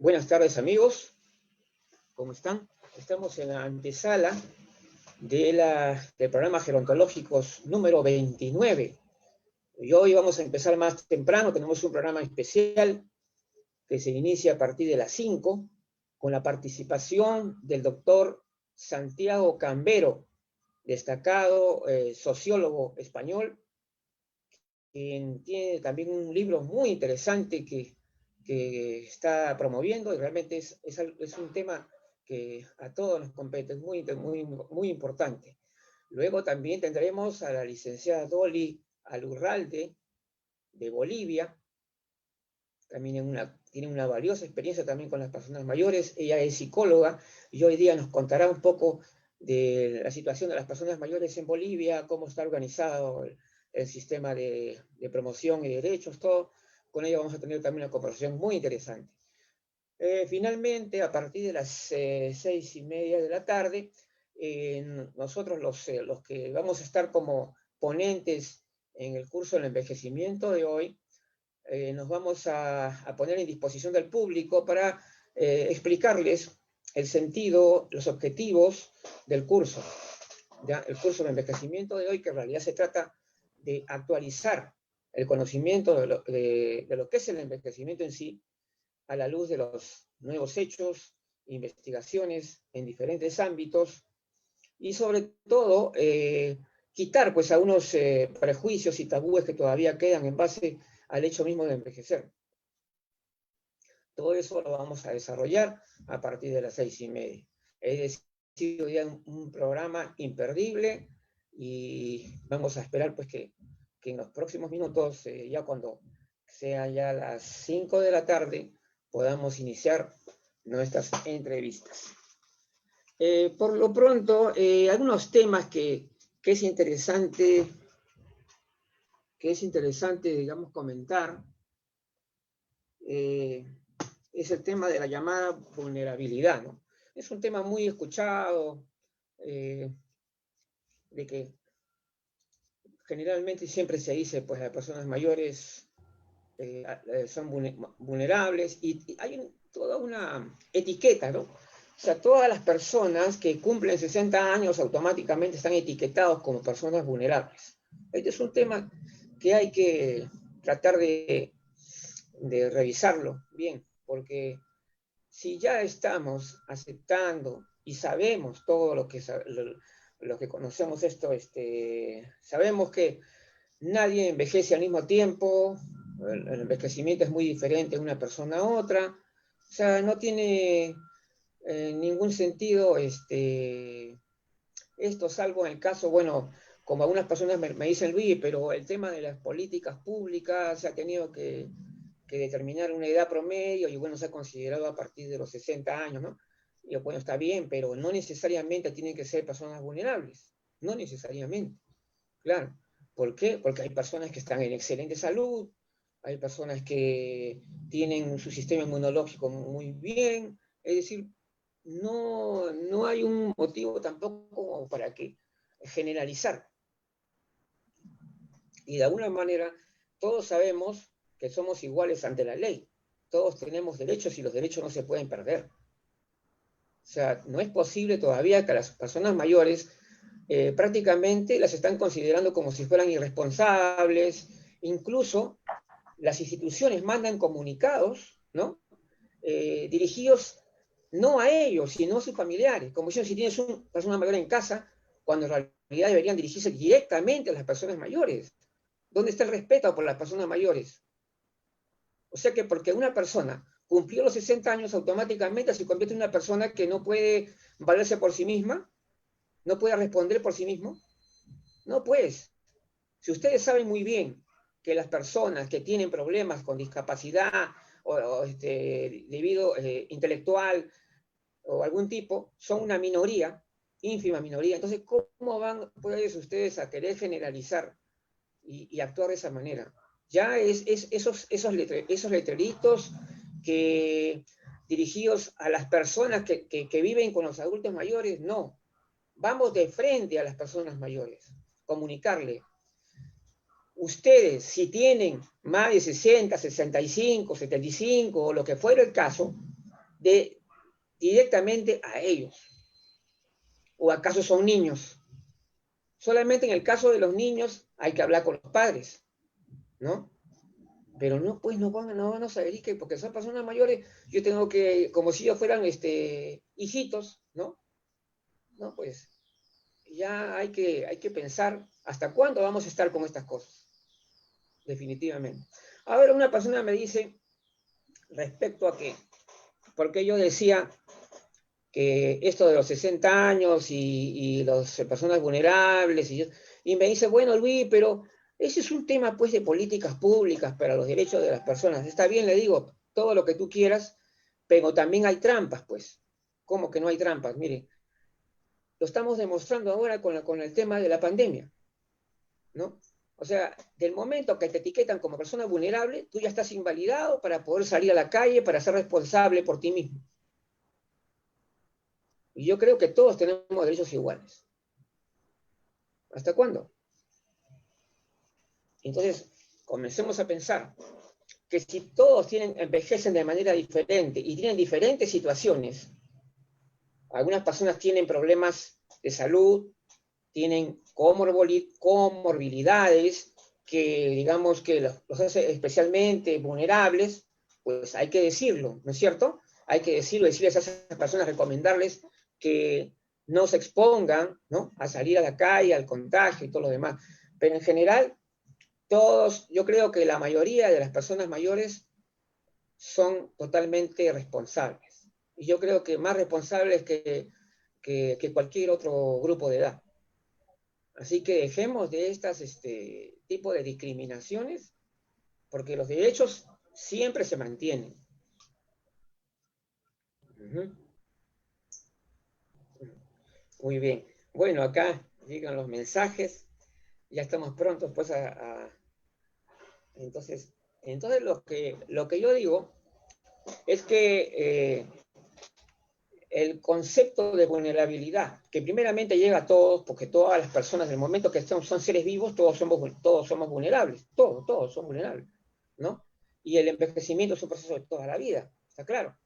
Buenas tardes, amigos. ¿Cómo están? Estamos en la antesala del programa Gerontológicos número 29. Y hoy vamos a empezar más temprano. Tenemos un programa especial que se inicia a partir de las 5 con la participación del doctor Santiago Cambero, destacado sociólogo español, quien tiene también un libro muy interesante que está promoviendo, y realmente es un tema que a todos nos compete, es muy importante. Luego también tendremos a la licenciada Dolly Alurralde, de Bolivia. También tiene una valiosa experiencia también con las personas mayores. Ella es psicóloga y hoy día nos contará un poco de la situación de las personas mayores en Bolivia, cómo está organizado el sistema de promoción y derechos, todo. Con ella vamos a tener también una conversación muy interesante. Finalmente, a partir de las 6:30 de la tarde, nosotros los que vamos a estar como ponentes en el curso del envejecimiento de hoy, nos vamos a poner en disposición del público para explicarles el sentido, los objetivos del curso. ¿Ya? El curso de envejecimiento de hoy, que en realidad se trata de actualizar el conocimiento de lo que es el envejecimiento en sí, a la luz de los nuevos hechos, investigaciones en diferentes ámbitos, y sobre todo quitar pues algunos prejuicios y tabúes que todavía quedan en base al hecho mismo de envejecer. Todo eso lo vamos a desarrollar a partir de las 6:30. Es decir, hoy un programa imperdible, y vamos a esperar pues que en los próximos minutos, ya cuando sea ya las 5 de la tarde, podamos iniciar nuestras entrevistas. Por lo pronto, algunos temas que es interesante, digamos, comentar, es el tema de la llamada vulnerabilidad, ¿no? Es un tema muy escuchado, de que generalmente siempre se dice, pues las personas mayores son vulnerables, y hay toda una etiqueta, ¿no? O sea, todas las personas que cumplen 60 años automáticamente están etiquetados como personas vulnerables. Este es un tema que hay que tratar de revisarlo bien, porque si ya estamos aceptando y sabemos todo lo que conocemos esto, sabemos que nadie envejece al mismo tiempo, el envejecimiento es muy diferente de una persona a otra, o sea, no tiene ningún sentido esto, salvo en el caso, bueno, como algunas personas me dicen, Luis, pero el tema de las políticas públicas se ha tenido que determinar una edad promedio, y bueno, se ha considerado a partir de los 60 años, ¿no? Y bueno, está bien, pero no necesariamente tienen que ser personas vulnerables, no necesariamente, claro. ¿Por qué? Porque hay personas que están en excelente salud, hay personas que tienen su sistema inmunológico muy bien, es decir, no hay un motivo tampoco para que generalizar. Y de alguna manera, todos sabemos que somos iguales ante la ley. Todos tenemos derechos y los derechos no se pueden perder. O sea, no es posible todavía que a las personas mayores prácticamente las están considerando como si fueran irresponsables. Incluso las instituciones mandan comunicados, ¿no? Dirigidos no a ellos, sino a sus familiares. Como dicen, si tienes una persona mayor en casa, cuando en realidad deberían dirigirse directamente a las personas mayores. ¿Dónde está el respeto por las personas mayores? O sea que porque una persona cumplió los 60 años, automáticamente se convierte en una persona que no puede valerse por sí misma, no puede responder por sí mismo. No, pues, si ustedes saben muy bien que las personas que tienen problemas con discapacidad debido intelectual o algún tipo, son una minoría, ínfima minoría, entonces, ¿cómo van pues, ustedes a querer generalizar y actuar de esa manera? Ya esos letreritos que dirigidos a las personas que viven con los adultos mayores, no. Vamos de frente a las personas mayores, comunicarle. Ustedes, si tienen más de 60, 65, 75 o lo que fuera el caso, directamente a ellos. ¿O acaso son niños? Solamente en el caso de los niños hay que hablar con los padres, ¿no? Pero no, pues no van a saber que porque son personas mayores, yo tengo que, como si ellos fueran hijitos, ¿no? No, pues ya hay que pensar hasta cuándo vamos a estar con estas cosas, definitivamente. Ahora una persona me dice respecto a que, porque yo decía que esto de los 60 años y las personas vulnerables, y me dice, bueno, Luis, pero ese es un tema pues de políticas públicas para los derechos de las personas. Está bien, le digo, todo lo que tú quieras, pero también hay trampas, pues. ¿Cómo que no hay trampas? Mire, lo estamos demostrando ahora con el tema de la pandemia, ¿no? O sea, del momento que te etiquetan como persona vulnerable, tú ya estás invalidado para poder salir a la calle, para ser responsable por ti mismo. Y yo creo que todos tenemos derechos iguales. ¿Hasta cuándo? Entonces, comencemos a pensar que si todos envejecen de manera diferente y tienen diferentes situaciones, algunas personas tienen problemas de salud, tienen comorbilidades que digamos que los hace especialmente vulnerables, pues hay que decirlo, ¿no es cierto? Hay que decirlo, decirles a esas personas, recomendarles que no se expongan, ¿no?, a salir a la calle, al contagio y todo lo demás. Pero en general, todos, yo creo que la mayoría de las personas mayores son totalmente responsables. Y yo creo que más responsables que cualquier otro grupo de edad. Así que dejemos de estas tipo de discriminaciones, porque los derechos siempre se mantienen. Uh-huh. Muy bien. Bueno, acá llegan los mensajes. Ya estamos prontos pues Entonces, lo que yo digo es que el concepto de vulnerabilidad, que primeramente llega a todos, porque todas las personas, del momento que son seres vivos, todos somos vulnerables, todos son vulnerables, ¿no? Y el envejecimiento es un proceso de toda la vida, está claro.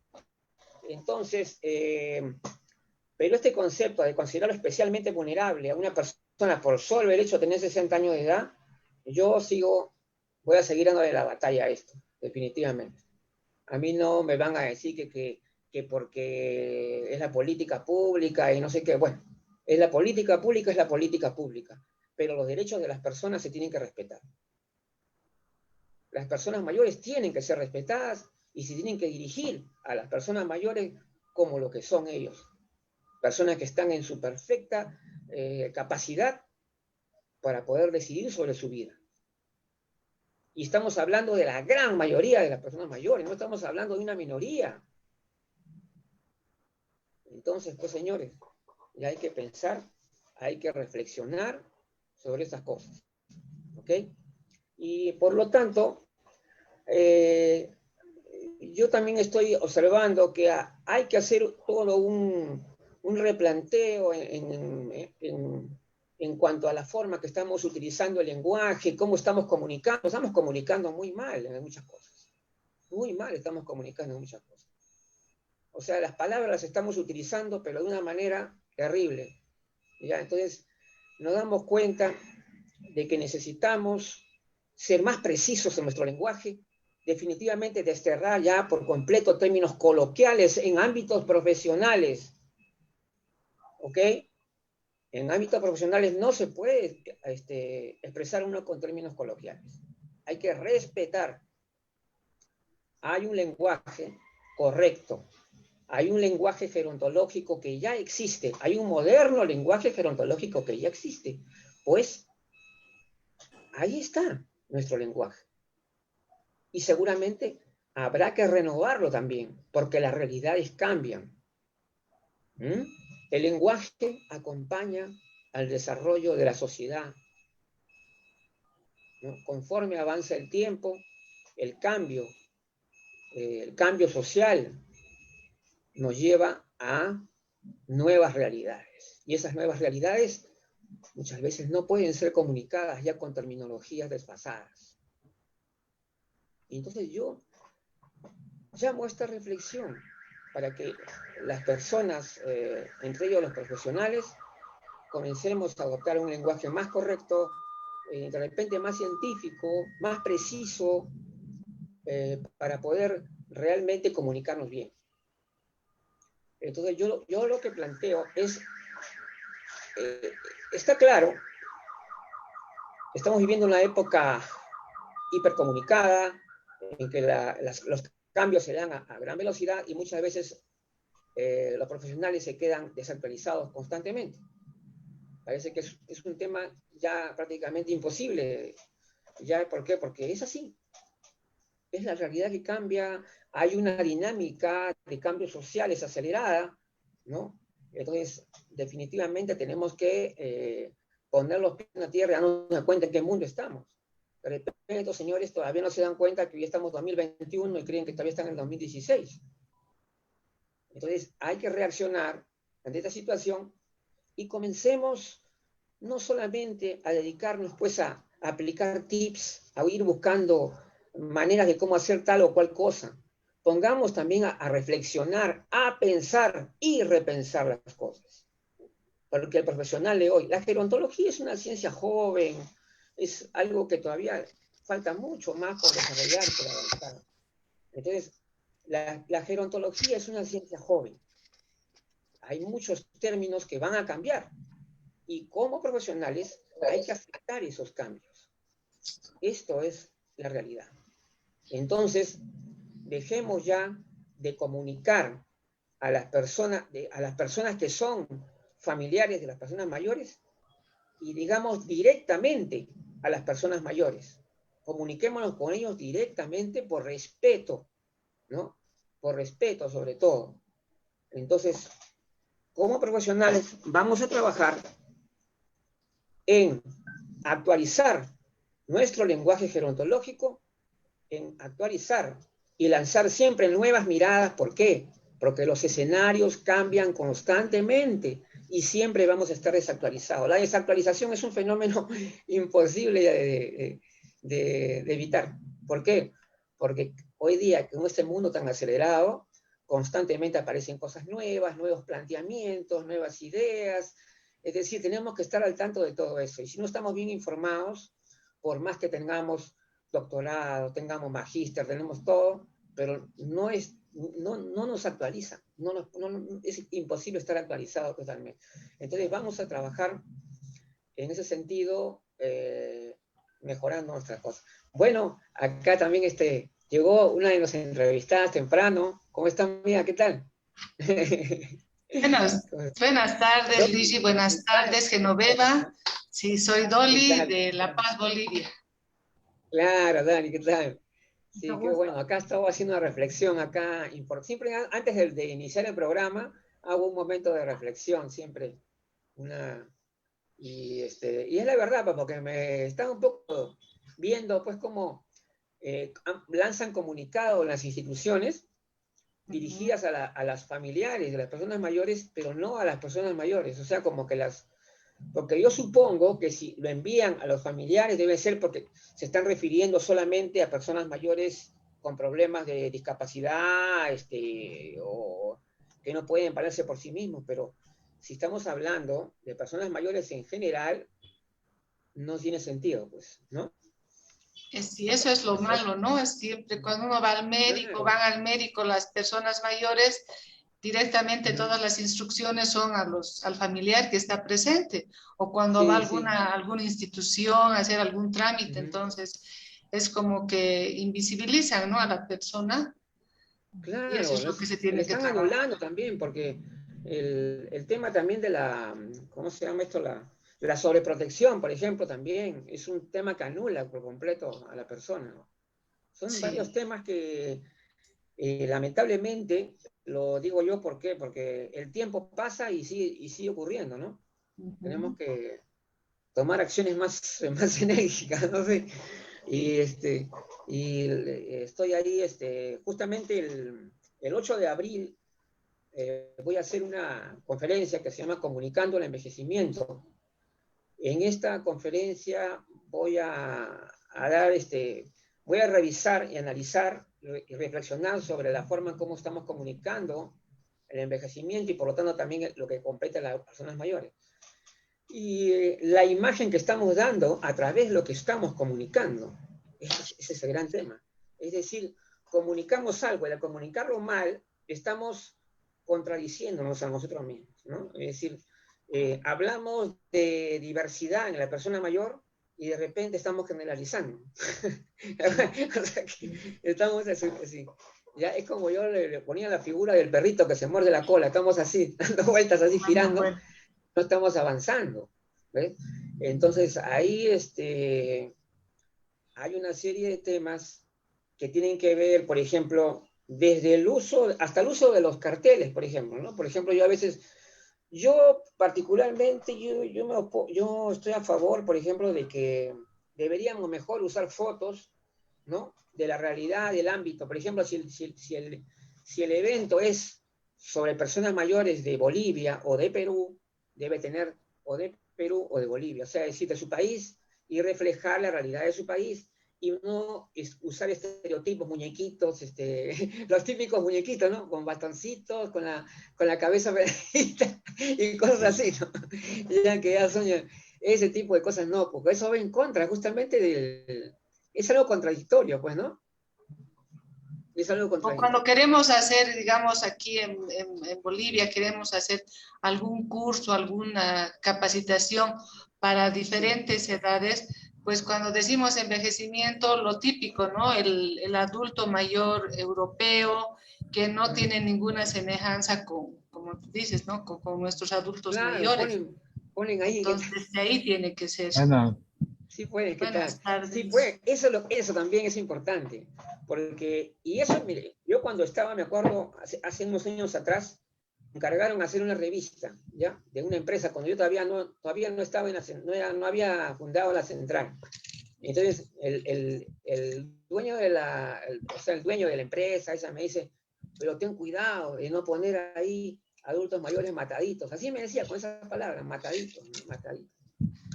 Entonces, pero este concepto de considerarlo especialmente vulnerable a una persona por solo el hecho de tener 60 años de edad, voy a seguir dando la batalla a esto, definitivamente. A mí no me van a decir que porque es la política pública y no sé qué, bueno, es la política pública, pero los derechos de las personas se tienen que respetar. Las personas mayores tienen que ser respetadas y se tienen que dirigir a las personas mayores como lo que son ellos, personas que están en su perfecta capacidad para poder decidir sobre su vida. Y estamos hablando de la gran mayoría de las personas mayores, no estamos hablando de una minoría. Entonces, pues señores, ya hay que pensar, hay que reflexionar sobre estas cosas, ¿ok? Y por lo tanto, yo también estoy observando que hay que hacer todo un replanteo en cuanto a la forma que estamos utilizando el lenguaje, cómo estamos comunicando muy mal en muchas cosas, muy mal estamos comunicando en muchas cosas. O sea, las palabras las estamos utilizando, pero de una manera terrible. ¿Ya? Entonces, nos damos cuenta de que necesitamos ser más precisos en nuestro lenguaje, definitivamente desterrar ya por completo términos coloquiales en ámbitos profesionales. ¿Ok? En ámbitos profesionales no se puede expresar uno con términos coloquiales. Hay que respetar. Hay un lenguaje correcto. Hay un lenguaje gerontológico que ya existe. Hay un moderno lenguaje gerontológico que ya existe. Pues ahí está nuestro lenguaje. Y seguramente habrá que renovarlo también, porque las realidades cambian. ¿Mm? El lenguaje acompaña al desarrollo de la sociedad, ¿no? Conforme avanza el tiempo, el cambio social nos lleva a nuevas realidades. Y esas nuevas realidades muchas veces no pueden ser comunicadas ya con terminologías desfasadas. Y entonces yo llamo a esta reflexión. para que las personas, entre ellos los profesionales, comencemos a adoptar un lenguaje más correcto, de repente más científico, más preciso, para poder realmente comunicarnos bien. Entonces yo lo que planteo es, está claro, estamos viviendo una época hipercomunicada, en que los cambios se dan a gran velocidad y muchas veces los profesionales se quedan desactualizados constantemente. Parece que es un tema ya prácticamente imposible. ¿Ya? ¿Por qué? Porque es así. Es la realidad que cambia, hay una dinámica de cambios sociales acelerada, ¿no? Entonces, definitivamente tenemos que poner los pies en la tierra y darnos cuenta en qué mundo estamos. De repente, estos señores todavía no se dan cuenta que hoy estamos en 2021 y creen que todavía están en el 2016. Entonces, hay que reaccionar ante esta situación y comencemos no solamente a dedicarnos pues a aplicar tips, a ir buscando maneras de cómo hacer tal o cual cosa. Pongamos también a reflexionar, a pensar y repensar las cosas. Porque el profesional de hoy, la gerontología es una ciencia joven, es algo que todavía falta mucho más por desarrollar, por avanzar. Entonces, la gerontología es una ciencia joven. Hay muchos términos que van a cambiar. Y como profesionales hay que aceptar esos cambios. Esto es la realidad. Entonces, dejemos ya de comunicar a las personas que son familiares de las personas mayores y digamos directamente a las personas mayores. Comuniquémonos con ellos directamente por respeto, ¿no? Por respeto sobre todo. Entonces, como profesionales vamos a trabajar en actualizar nuestro lenguaje gerontológico, en actualizar y lanzar siempre nuevas miradas. ¿Por qué? Porque los escenarios cambian constantemente y siempre vamos a estar desactualizados. La desactualización es un fenómeno imposible de evitar. ¿Por qué? Porque hoy día, con este mundo tan acelerado, constantemente aparecen cosas nuevas, nuevos planteamientos, nuevas ideas. Es decir, tenemos que estar al tanto de todo eso. Y si no estamos bien informados, por más que tengamos doctorado, tengamos magíster, tenemos todo, pero no nos actualiza. Es imposible estar actualizado totalmente. Entonces vamos a trabajar en ese sentido, mejorando nuestras cosas. Bueno, acá también llegó una de las entrevistadas temprano. ¿Cómo está, amiga? ¿Qué tal? Buenas tardes, Luigi. Buenas tardes, Genoveva. Sí, soy Dolly de La Paz, Bolivia. Claro, Dani, ¿qué tal? Sí, qué bueno. Acá estaba haciendo una reflexión acá. Siempre antes de iniciar el programa, hago un momento de reflexión, siempre. Y es la verdad, porque me están un poco viendo, pues, cómo lanzan comunicados las instituciones dirigidas a las familiares de las personas mayores, pero no a las personas mayores. O sea, como que porque yo supongo que si lo envían a los familiares debe ser porque se están refiriendo solamente a personas mayores con problemas de discapacidad, o que no pueden valerse por sí mismos, pero si estamos hablando de personas mayores en general, no tiene sentido, pues, ¿no? Sí, eso es lo malo, ¿no? Es siempre cuando uno va al médico, van al médico las personas mayores, directamente todas las instrucciones son al familiar que está presente, o cuando va a alguna institución a hacer algún trámite, entonces es como que invisibilizan, ¿no? A la persona. Claro, y eso es lo que se tiene le que están trabajar. anulando también, porque el tema también de ¿cómo se llama esto? La sobreprotección, por ejemplo, también es un tema que anula por completo a la persona, ¿no? Son varios temas que lamentablemente, lo digo yo, ¿por qué? Porque el tiempo pasa y sigue ocurriendo, ¿no? Tenemos que tomar acciones más enérgicas, no sé. Y estoy ahí, justamente el 8 de abril voy a hacer una conferencia que se llama Comunicando el Envejecimiento. En esta conferencia voy a voy a revisar y analizar y reflexionar sobre la forma en cómo estamos comunicando el envejecimiento y por lo tanto también lo que compete a las personas mayores. Y la imagen que estamos dando a través de lo que estamos comunicando, ese es el gran tema. Es decir, comunicamos algo y al comunicarlo mal, estamos contradiciéndonos a nosotros mismos, ¿no? Es decir, hablamos de diversidad en la persona mayor y de repente estamos generalizando. O sea, que estamos así. Ya es como yo le ponía la figura del perrito que se muerde la cola, estamos así, dando vueltas así, girando, no estamos avanzando, ¿ves? Entonces ahí hay una serie de temas que tienen que ver, por ejemplo, desde el uso, hasta el uso de los carteles, por ejemplo, ¿no? Por ejemplo, yo particularmente, yo estoy a favor, por ejemplo, de que deberíamos mejor usar fotos, ¿no? De la realidad del ámbito. Por ejemplo, si el evento es sobre personas mayores de Bolivia o de Perú, debe tener o de Perú o de Bolivia, o sea, decir, de su país y reflejar la realidad de su país y no usar estereotipos, muñequitos, los típicos muñequitos, ¿no? Con bastoncitos, con la cabeza pegadita y cosas así, ¿no? Ya que ya son ese tipo de cosas, no, porque eso va en contra justamente es algo contradictorio, pues, ¿no? Es algo O contradictorio. cuando queremos hacer, digamos, aquí en Bolivia, queremos hacer algún curso, alguna capacitación para diferentes edades, pues cuando decimos envejecimiento, lo típico, ¿no? El adulto mayor europeo que no tiene ninguna semejanza con, como tú dices, ¿no? Con nuestros adultos Claro, mayores. ponen ahí. Entonces, de ahí tiene que ser. Bueno, Sí puede, ¿qué tal? Buenas tardes. Sí puede, eso también es importante, porque, y eso, mire, yo cuando estaba, me acuerdo, hace unos años atrás, me encargaron hacer una revista, ¿ya? De una empresa, cuando yo todavía no estaba no había fundado la central. Entonces, el dueño el dueño de la empresa, esa me dice, pero ten cuidado de no poner ahí adultos mayores mataditos. Así me decía con esas palabras, mataditos, ¿no? Mataditos.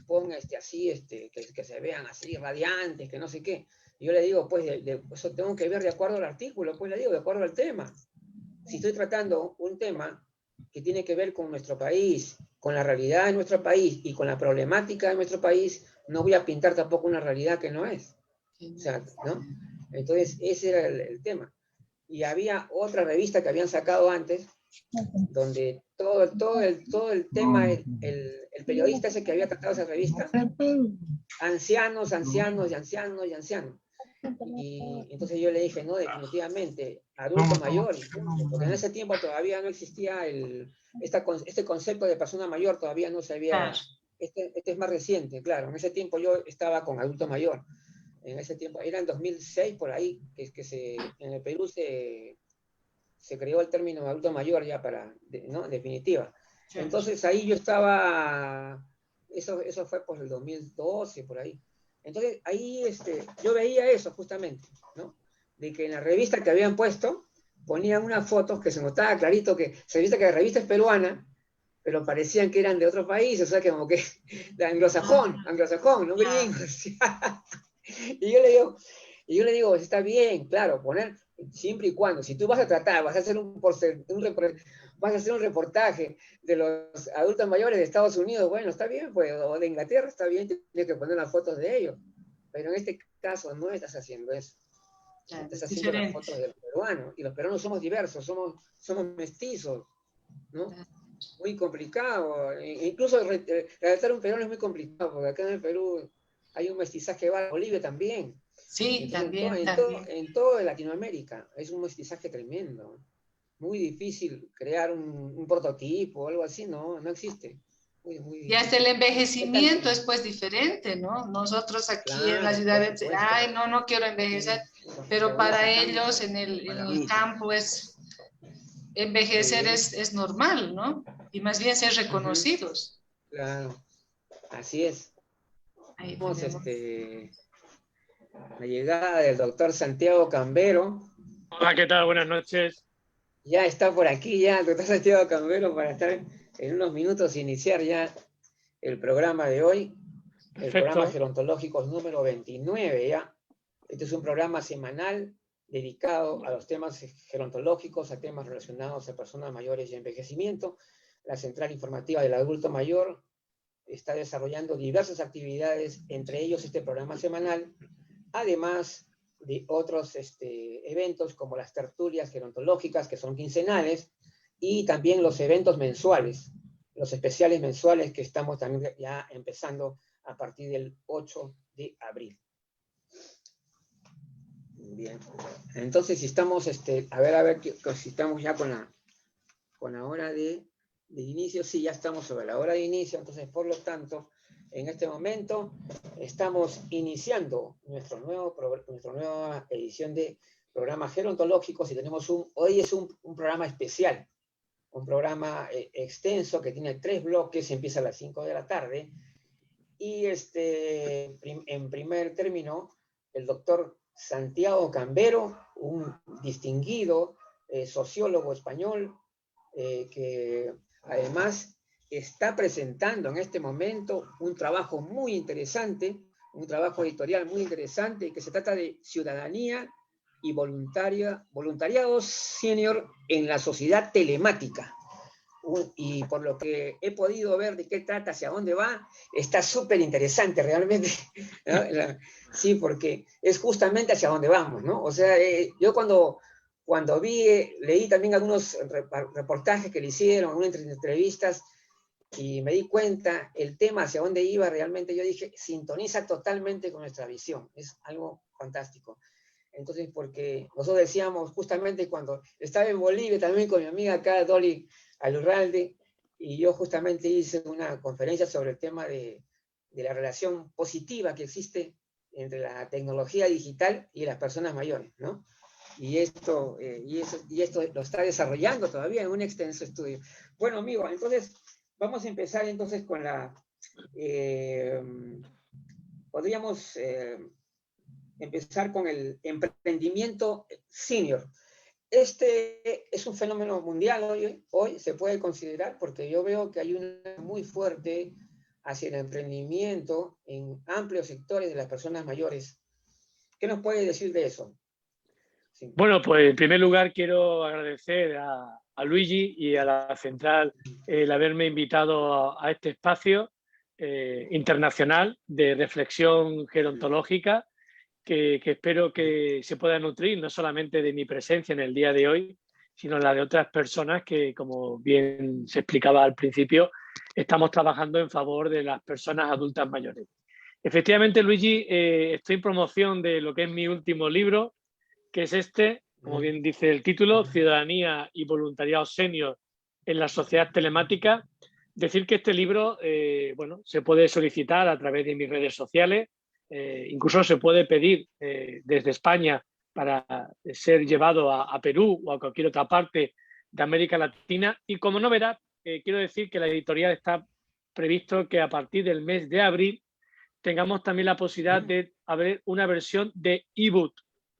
Ponga así, que se vean así radiantes, que no sé qué. Y yo le digo, pues, eso tengo que ver de acuerdo al artículo, pues le digo, de acuerdo al tema. Si estoy tratando un tema que tiene que ver con nuestro país, con la realidad de nuestro país y con la problemática de nuestro país, no voy a pintar tampoco una realidad que no es. O sea, ¿no? Entonces, ese era el tema. Y había otra revista que habían sacado antes, donde todo el tema, el periodista ese que había tratado esa revista, ancianos. Y entonces yo le dije, no, definitivamente, adulto mayor, porque en ese tiempo todavía no existía este concepto de persona mayor, todavía no se había, este es más reciente, claro, en ese tiempo yo estaba con adulto mayor, en ese tiempo, era en 2006 por ahí, en el Perú se creó el término adulto mayor ya ¿no? En definitiva. Entonces ahí yo estaba, eso fue por el 2012, por ahí. Entonces ahí yo veía eso justamente, ¿no? De que en la revista que habían puesto, ponían unas fotos que se notaba clarito que se viste que la revista es peruana, pero parecían que eran de otro país, o sea, que como que de anglosajón, no gringos. Y yo le digo, está bien, claro, poner siempre y cuando, si tú vas a tratar, vas a hacer un reportaje de los adultos mayores de Estados Unidos, bueno, está bien, pues, o de Inglaterra, está bien, tienes que poner las fotos de ellos, pero en este caso no estás haciendo eso. Estás haciendo las fotos del peruano, y los peruanos somos diversos, somos mestizos, ¿no? Muy complicado, incluso redactar un peruano es muy complicado, porque acá en el Perú hay un mestizaje, va a Bolivia también. Sí, entonces, también. En toda Latinoamérica es un mestizaje tremendo. Muy difícil crear un prototipo o algo así, no existe. Y hasta el envejecimiento es pues diferente, ¿no? Nosotros aquí en la ciudad, ay, no quiero envejecer, pero para ellos en el campo envejecer es normal, ¿no? Y más bien ser reconocidos. Claro, así es. Vamos, la llegada del doctor Santiago Cambero. Hola, ¿qué tal? Buenas noches. Ya está por aquí ya el doctor Santiago Cambero para estar en unos minutos e iniciar ya el programa de hoy. El programa Gerontológicos número 29 ya. Este es un programa semanal dedicado a los temas gerontológicos, a temas relacionados a personas mayores y envejecimiento. La Central Informativa del Adulto Mayor está desarrollando diversas actividades, entre ellos este programa semanal, además de otros eventos como las tertulias gerontológicas, que son quincenales, y también los eventos mensuales, los especiales mensuales que estamos también ya empezando a partir del 8 de abril. Bien, entonces si estamos, a ver, si estamos ya con la hora de inicio, sí, ya estamos sobre la hora de inicio, entonces por lo tanto, en este momento estamos iniciando nuestra nueva edición de programas gerontológicos y tenemos hoy es un programa especial, un programa extenso que tiene 3 bloques, empieza a las 5 de la tarde y en primer término el doctor Santiago Cambero, un distinguido sociólogo español que además está presentando en este momento un trabajo muy interesante, un trabajo editorial muy interesante que se trata de ciudadanía y voluntariado senior en la sociedad telemática. Y por lo que he podido ver de qué trata, hacia dónde va, está súper interesante realmente, ¿no? Sí, porque es justamente hacia dónde vamos, ¿no? O sea, yo cuando leí también algunos reportajes que le hicieron, algunas entrevistas, y me di cuenta el tema hacia dónde iba, realmente yo dije, sintoniza totalmente con nuestra visión, es algo fantástico. Entonces, porque nosotros decíamos justamente cuando estaba en Bolivia también con mi amiga acá, Dolly Alurralde, y yo justamente hice una conferencia sobre el tema de la relación positiva que existe entre la tecnología digital y las personas mayores, ¿no? Y esto lo está desarrollando todavía en un extenso estudio. Bueno, amigo, entonces vamos a empezar entonces con podríamos empezar con el emprendimiento senior. Este es un fenómeno mundial hoy se puede considerar, porque yo veo que hay una muy fuerte hacia el emprendimiento en amplios sectores de las personas mayores. ¿Qué nos puede decir de eso? Sí. Bueno, pues en primer lugar quiero agradecer a Luigi y a la Central el haberme invitado a este espacio internacional de reflexión gerontológica que espero que se pueda nutrir no solamente de mi presencia en el día de hoy, sino la de otras personas que, como bien se explicaba al principio, estamos trabajando en favor de las personas adultas mayores. Efectivamente, Luigi, estoy en promoción de lo que es mi último libro, que es como bien dice el título, Ciudadanía y Voluntariado Senior en la Sociedad Telemática. Decir que este libro, bueno, se puede solicitar a través de mis redes sociales, incluso se puede pedir desde España para ser llevado a Perú o a cualquier otra parte de América Latina. Y como novedad, quiero decir que la editorial está previsto que a partir del mes de abril tengamos también la posibilidad de haber una versión de ebook,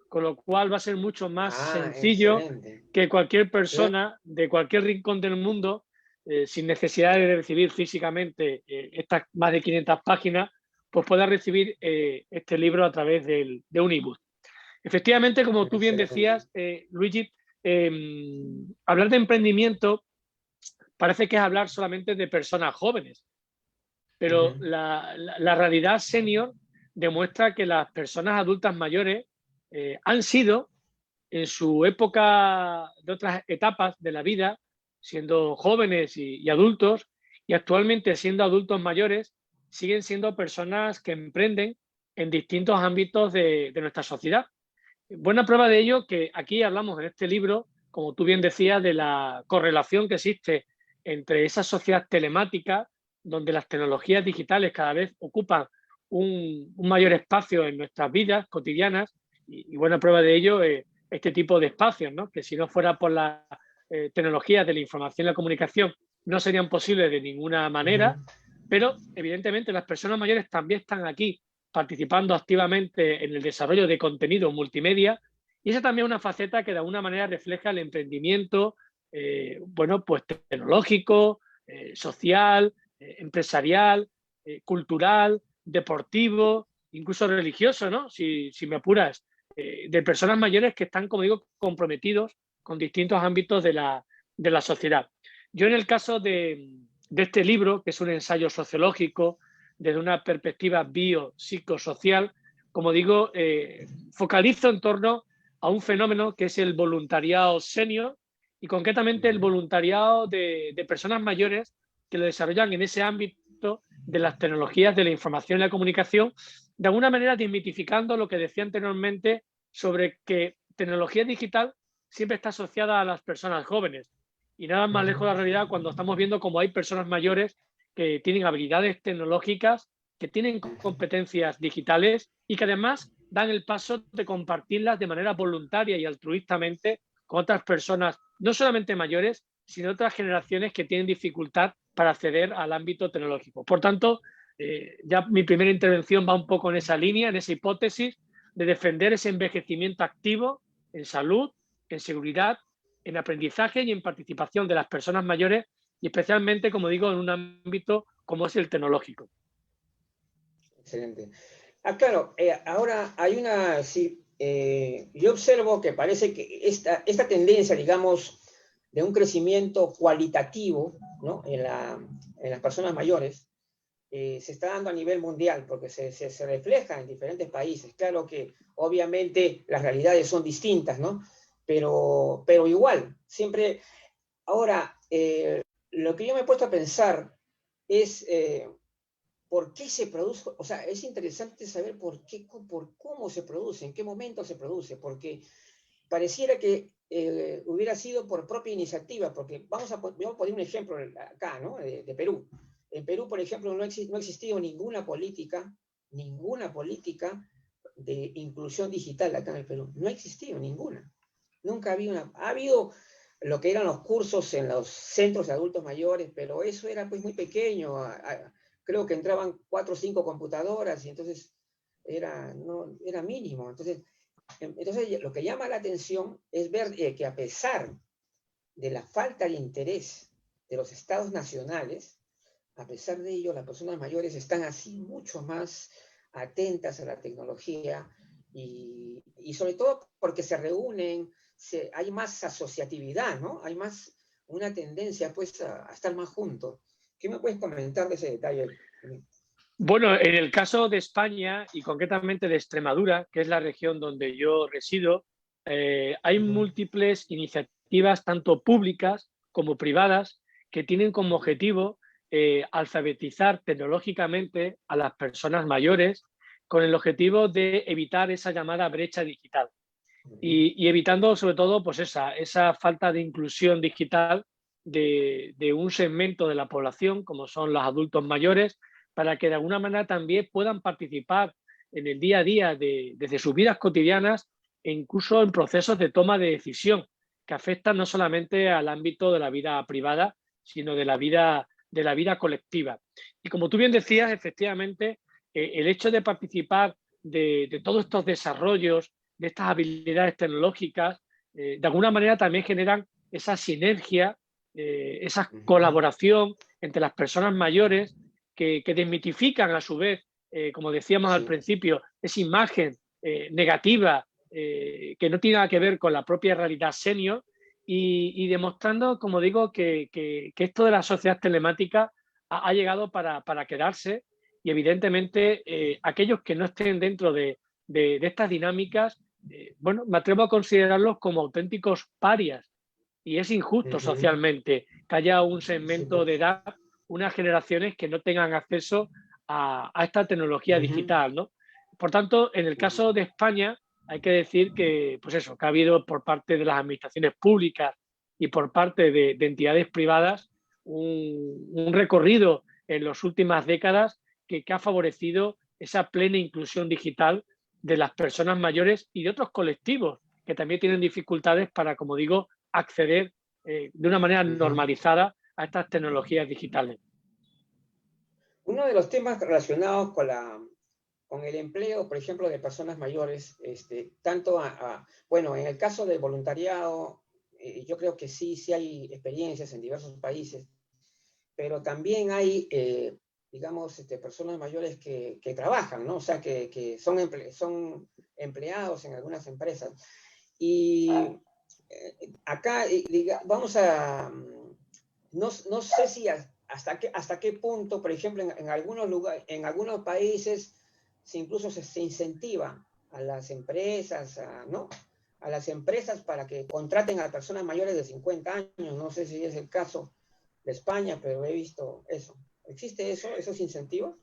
con lo cual va a ser mucho más sencillo que cualquier persona de cualquier rincón del mundo, sin necesidad de recibir físicamente estas más de 500 páginas, pues pueda recibir este libro a través de un ebook. Efectivamente, como tú bien decías, Luigi, hablar de emprendimiento parece que es hablar solamente de personas jóvenes, pero la realidad senior demuestra que las personas adultas mayores han sido, en su época de otras etapas de la vida, siendo jóvenes y adultos, y actualmente siendo adultos mayores, siguen siendo personas que emprenden en distintos ámbitos de nuestra sociedad. Buena prueba de ello que aquí hablamos en este libro, como tú bien decías, de la correlación que existe entre esa sociedad telemática, donde las tecnologías digitales cada vez ocupan un mayor espacio en nuestras vidas cotidianas, y buena prueba de ello este tipo de espacios, ¿no? Que si no fuera por las tecnologías de la información y la comunicación no serían posibles de ninguna manera, pero evidentemente las personas mayores también están aquí participando activamente en el desarrollo de contenido multimedia, y esa también es una faceta que de alguna manera refleja el emprendimiento bueno, pues tecnológico, social, empresarial, cultural, deportivo, incluso religioso, ¿no? Si me apuras, de personas mayores que están, como digo, comprometidos con distintos ámbitos de la sociedad. Yo en el caso de este libro, que es un ensayo sociológico desde una perspectiva biopsicosocial, como digo, focalizo en torno a un fenómeno que es el voluntariado senior y concretamente el voluntariado de personas mayores que lo desarrollan en ese ámbito de las tecnologías de la información y la comunicación, de alguna manera desmitificando lo que decía anteriormente sobre que tecnología digital siempre está asociada a las personas jóvenes. Y nada más lejos de la realidad cuando estamos viendo cómo hay personas mayores que tienen habilidades tecnológicas, que tienen competencias digitales y que además dan el paso de compartirlas de manera voluntaria y altruistamente con otras personas, no solamente mayores, sino otras generaciones que tienen dificultad para acceder al ámbito tecnológico. Por tanto, ya mi primera intervención va un poco en esa línea, en esa hipótesis de defender ese envejecimiento activo en salud, en seguridad, en aprendizaje y en participación de las personas mayores y especialmente, como digo, en un ámbito como es el tecnológico. Excelente. Claro, ahora hay una, sí, yo observo que parece que esta tendencia, digamos, de un crecimiento cualitativo, ¿no?, en las personas mayores, se está dando a nivel mundial, porque se refleja en diferentes países. Claro que obviamente las realidades son distintas, ¿no? Pero igual, siempre. Ahora, lo que yo me he puesto a pensar es por qué se produce, o sea, es interesante saber por cómo se produce, en qué momento se produce, porque pareciera que hubiera sido por propia iniciativa, porque vamos a poner un ejemplo acá, ¿no?, de Perú. En Perú, por ejemplo, no ha existido ninguna política de inclusión digital acá en el Perú. No ha existido ninguna. Nunca había una. Ha habido lo que eran los cursos en los centros de adultos mayores, pero eso era pues muy pequeño. Creo que entraban 4 o 5 computadoras y entonces era mínimo. Entonces, lo que llama la atención es ver que a pesar de la falta de interés de los estados nacionales, a pesar de ello, las personas mayores están así mucho más atentas a la tecnología y sobre todo porque se reúnen, hay más asociatividad, ¿no? Hay más una tendencia pues a estar más juntos. ¿Qué me puedes comentar de ese detalle? Bueno, en el caso de España y concretamente de Extremadura, que es la región donde yo resido, hay múltiples iniciativas, tanto públicas como privadas, que tienen como objetivo alfabetizar tecnológicamente a las personas mayores con el objetivo de evitar esa llamada brecha digital y evitando sobre todo pues esa falta de inclusión digital de un segmento de la población como son los adultos mayores, para que de alguna manera también puedan participar en el día a día desde sus vidas cotidianas e incluso en procesos de toma de decisión que afectan no solamente al ámbito de la vida privada, sino de la vida colectiva. Y como tú bien decías, efectivamente, el hecho de participar de todos estos desarrollos, de estas habilidades tecnológicas, de alguna manera también generan esa sinergia, esa colaboración entre las personas mayores que desmitifican a su vez, como decíamos al principio, esa imagen negativa que no tiene nada que ver con la propia realidad senior y demostrando, como digo, que esto de la sociedad telemática ha llegado para quedarse y evidentemente aquellos que no estén dentro de estas dinámicas, bueno, me atrevo a considerarlos como auténticos parias y es injusto socialmente que haya un segmento de edad, unas generaciones que no tengan acceso a esta tecnología digital, ¿no? Por tanto, en el caso de España hay que decir que, pues eso, que ha habido por parte de las administraciones públicas y por parte de entidades privadas un recorrido en las últimas décadas que ha favorecido esa plena inclusión digital de las personas mayores y de otros colectivos que también tienen dificultades para, como digo, acceder de una manera normalizada a estas tecnologías digitales. Uno de los temas relacionados con el empleo, por ejemplo, de personas mayores, tanto bueno, en el caso del voluntariado, yo creo que sí hay experiencias en diversos países, pero también hay digamos, personas mayores que trabajan, ¿no? O sea, que son empleados en algunas empresas. Y acá, vamos a, no sé si hasta qué punto, por ejemplo, en algunos lugares, en algunos países, incluso se incentiva a las empresas, ¿no? A las empresas para que contraten a personas mayores de 50 años. No sé si es el caso de España, pero he visto eso. ¿Existe eso, esos incentivos?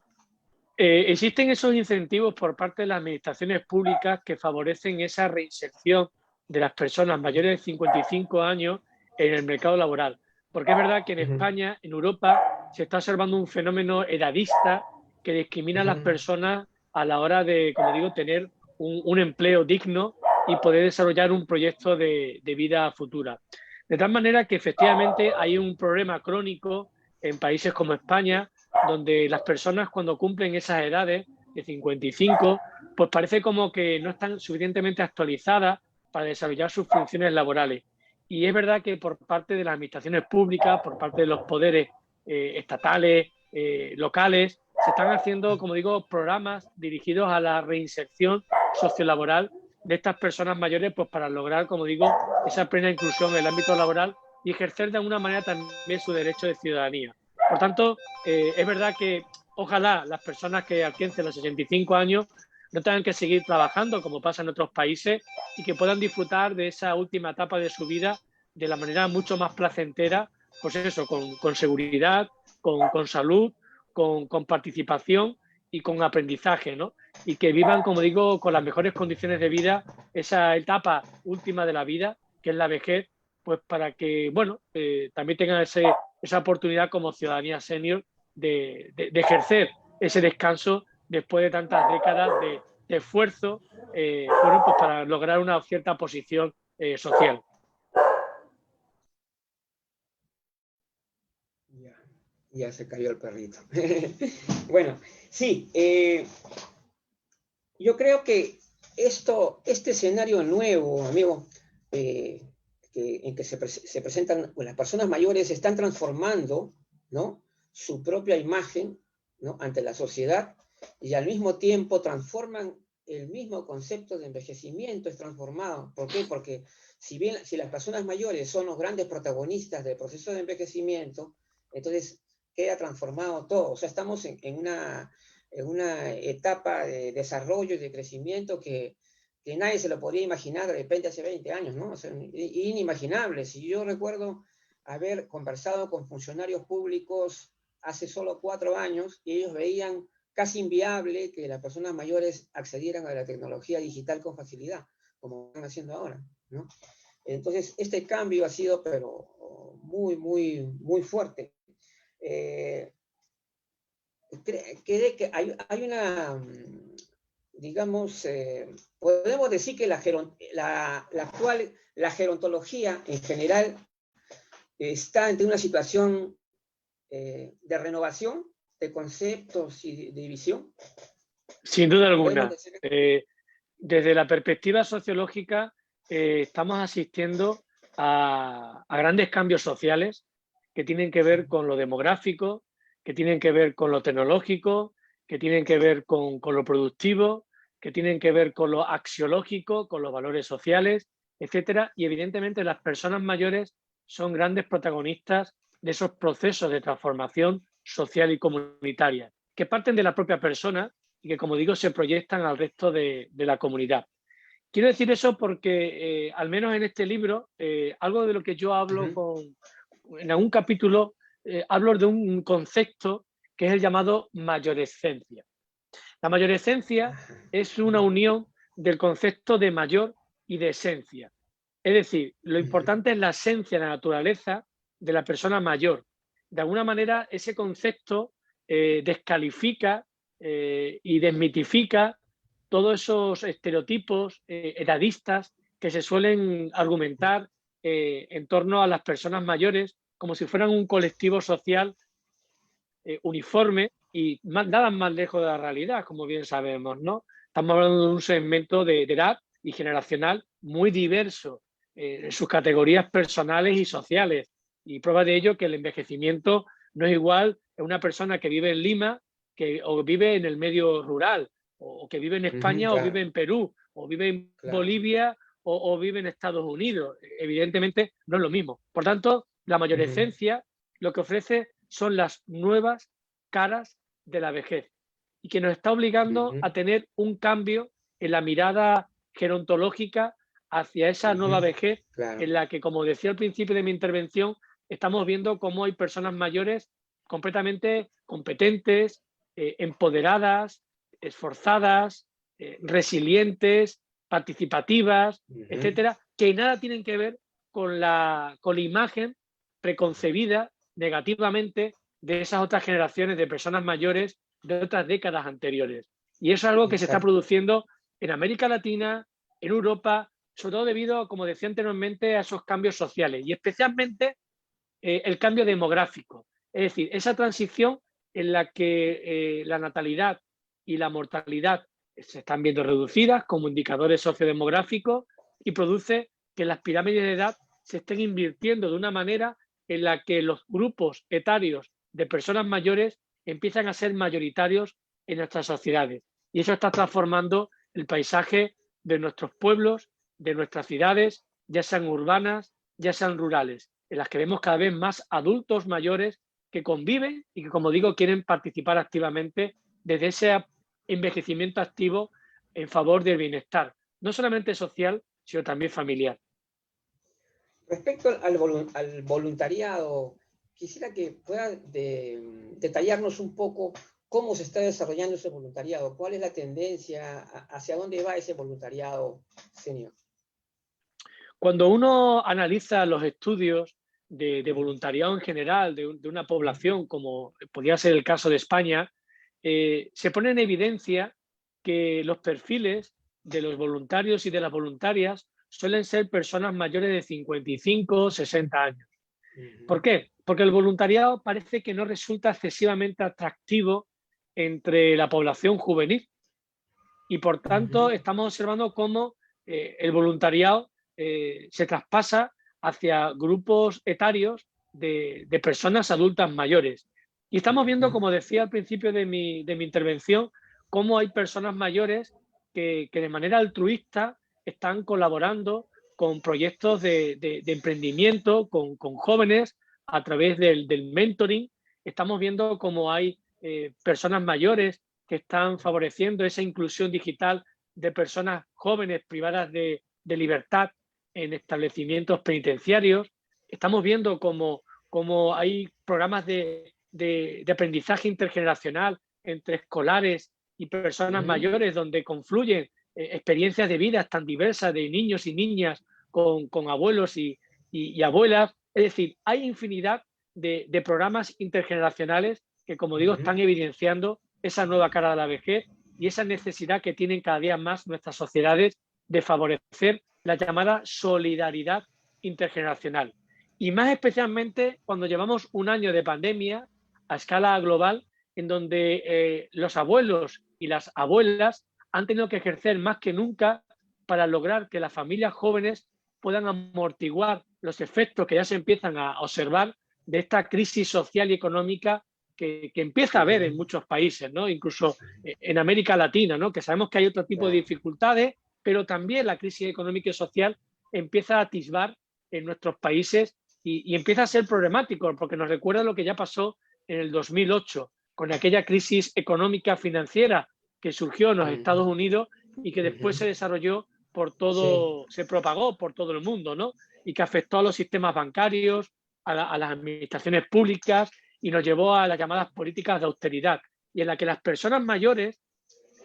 Existen esos incentivos por parte de las administraciones públicas que favorecen esa reinserción de las personas mayores de 55 años en el mercado laboral. Porque es verdad que en España, en Europa, se está observando un fenómeno edadista que discrimina a las personas a la hora de, como digo, tener un empleo digno y poder desarrollar un proyecto de vida futura. De tal manera que efectivamente hay un problema crónico en países como España, donde las personas cuando cumplen esas edades de 55, pues parece como que no están suficientemente actualizadas para desarrollar sus funciones laborales. Y es verdad que por parte de las administraciones públicas, por parte de los poderes estatales, locales, se están haciendo, como digo, programas dirigidos a la reinserción sociolaboral de estas personas mayores, pues para lograr, como digo, esa plena inclusión en el ámbito laboral y ejercer de alguna manera también su derecho de ciudadanía. Por tanto, es verdad que ojalá las personas que alcancen los 65 años no tengan que seguir trabajando como pasa en otros países y que puedan disfrutar de esa última etapa de su vida de la manera mucho más placentera, pues eso, con seguridad, con salud, con participación y con aprendizaje, ¿no? Y que vivan, como digo, con las mejores condiciones de vida esa etapa última de la vida, que es la vejez, pues para que, bueno, también tengan esa oportunidad como ciudadanía senior de ejercer ese descanso después de tantas décadas de esfuerzo, bueno, pues para lograr una cierta posición social. Ya se cayó el perrito. Bueno, sí, yo creo que este escenario nuevo, amigo, en que se presentan, bueno, las personas mayores están transformando, ¿no?, su propia imagen, ¿no?, ante la sociedad, y al mismo tiempo transforman el mismo concepto de envejecimiento, es transformado. ¿Por qué? Porque si las personas mayores son los grandes protagonistas del proceso de envejecimiento, entonces queda transformado todo. O sea, estamos en una etapa de desarrollo y de crecimiento que nadie se lo podía imaginar de repente hace 20 años, ¿no? O sea, inimaginable. Si yo recuerdo haber conversado con funcionarios públicos hace solo 4 años y ellos veían casi inviable que las personas mayores accedieran a la tecnología digital con facilidad, como están haciendo ahora, ¿no? Entonces, este cambio ha sido, pero muy, muy, muy fuerte. Que hay una, digamos, podemos decir que la gerontología en general está ante una situación de renovación de conceptos y de visión. Sin duda alguna. Desde la perspectiva sociológica estamos asistiendo a grandes cambios sociales que tienen que ver con lo demográfico, que tienen que ver con lo tecnológico, que tienen que ver con lo productivo, que tienen que ver con lo axiológico, con los valores sociales, etcétera. Y evidentemente las personas mayores son grandes protagonistas de esos procesos de transformación social y comunitaria, que parten de la propia persona y que, como digo, se proyectan al resto de la comunidad. Quiero decir eso porque, al menos en este libro, algo de lo que yo hablo en algún capítulo, hablo de un concepto que es el llamado mayorescencia. La mayorescencia es una unión del concepto de mayor y de esencia. Es decir, lo importante es la esencia, la naturaleza de la persona mayor. De alguna manera, ese concepto descalifica y desmitifica todos esos estereotipos edadistas que se suelen argumentar en torno a las personas mayores como si fueran un colectivo social uniforme y nada más lejos de la realidad, como bien sabemos, ¿no? Estamos hablando de un segmento de edad y generacional muy diverso en sus categorías personales y sociales. Y prueba de ello que el envejecimiento no es igual en una persona que vive en Lima que o vive en el medio rural, o que vive en España, claro. o vive en Perú, o vive en Bolivia, o vive en Estados Unidos. Evidentemente no es lo mismo. Por tanto, la mayorecencia lo que ofrece son las nuevas caras de la vejez y que nos está obligando a tener un cambio en la mirada gerontológica hacia esa nueva vejez en la que, como decía al principio de mi intervención, estamos viendo cómo hay personas mayores completamente competentes, empoderadas, esforzadas, resilientes, participativas, etcétera, que nada tienen que ver con la imagen preconcebida negativamente de esas otras generaciones de personas mayores de otras décadas anteriores. Y eso es algo que se está produciendo en América Latina, en Europa, sobre todo debido, como decía anteriormente, a esos cambios sociales y especialmente el cambio demográfico. Es decir, esa transición en la que la natalidad y la mortalidad se están viendo reducidas como indicadores sociodemográficos y produce que las pirámides de edad se estén invirtiendo de una manera en la que los grupos etarios de personas mayores empiezan a ser mayoritarios en nuestras sociedades. Y eso está transformando el paisaje de nuestros pueblos, de nuestras ciudades, ya sean urbanas, ya sean rurales, en las que vemos cada vez más adultos mayores que conviven y que, como digo, quieren participar activamente desde ese envejecimiento activo en favor del bienestar, no solamente social, sino también familiar. Respecto al voluntariado, quisiera que pueda detallarnos un poco cómo se está desarrollando ese voluntariado, cuál es la tendencia, hacia dónde va ese voluntariado, señor. Cuando uno analiza los estudios de voluntariado en general de una población, como podría ser el caso de España, se pone en evidencia que los perfiles de los voluntarios y de las voluntarias suelen ser personas mayores de 55 o 60 años. ¿Por qué? Porque el voluntariado parece que no resulta excesivamente atractivo entre la población juvenil y, por tanto, estamos observando cómo el voluntariado se traspasa hacia grupos etarios de personas adultas mayores. Y estamos viendo, como decía al principio de mi intervención, cómo hay personas mayores que de manera altruista están colaborando con proyectos de emprendimiento, con jóvenes a través del mentoring. Estamos viendo cómo hay personas mayores que están favoreciendo esa inclusión digital de personas jóvenes privadas de libertad en establecimientos penitenciarios. Estamos viendo cómo hay programas de aprendizaje intergeneracional entre escolares y personas mayores, donde confluyen experiencias de vida tan diversas de niños y niñas con abuelos y abuelas. Es decir, hay infinidad de programas intergeneracionales que, como digo, están evidenciando esa nueva cara de la vejez y esa necesidad que tienen cada día más nuestras sociedades de favorecer la llamada solidaridad intergeneracional. Y más especialmente cuando llevamos un año de pandemia a escala global, en donde los abuelos y las abuelas han tenido que ejercer más que nunca para lograr que las familias jóvenes puedan amortiguar los efectos que ya se empiezan a observar de esta crisis social y económica que empieza a haber en muchos países, ¿no? Incluso en América Latina, ¿no? Que sabemos que hay otro tipo de dificultades, pero también la crisis económica y social empieza a atisbar en nuestros países y empieza a ser problemático, porque nos recuerda lo que ya pasó en el 2008, con aquella crisis económica financiera que surgió en los Estados Unidos y que después se desarrolló por todo, se propagó por todo el mundo, ¿no? Y que afectó a los sistemas bancarios, a las administraciones públicas y nos llevó a las llamadas políticas de austeridad, y en la que las personas mayores,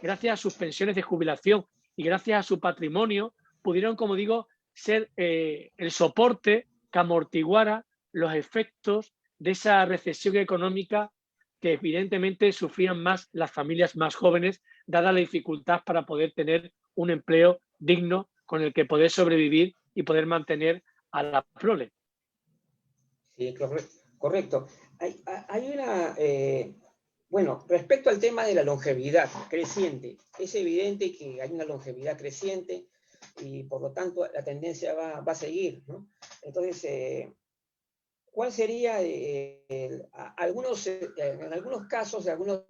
gracias a sus pensiones de jubilación y gracias a su patrimonio, pudieron, como digo, ser el soporte que amortiguara los efectos de esa recesión económica que evidentemente sufrían más las familias más jóvenes, dada la dificultad para poder tener un empleo digno con el que poder sobrevivir y poder mantener a la prole. Sí, correcto. Hay una, bueno, respecto al tema de la longevidad creciente, es evidente que hay una longevidad creciente y por lo tanto la tendencia va a seguir, ¿no? Entonces, ¿cuál sería en algunos casos, algunos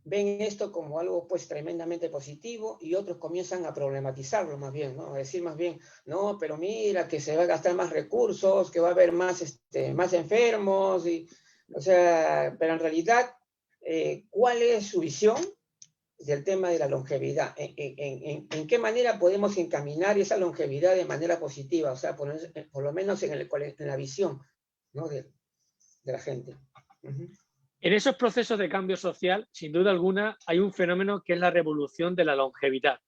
ven esto como algo pues tremendamente positivo y otros comienzan a problematizarlo más bien, ¿no? A decir más bien, no, pero mira que se va a gastar más recursos, que va a haber más enfermos, o sea, pero en realidad, ¿cuál es su visión del tema de la longevidad? ¿En qué manera podemos encaminar esa longevidad de manera positiva? O sea, por lo menos en la visión, ¿no? de la gente. Uh-huh. En esos procesos de cambio social, sin duda alguna, hay un fenómeno que es la revolución de la longevidad,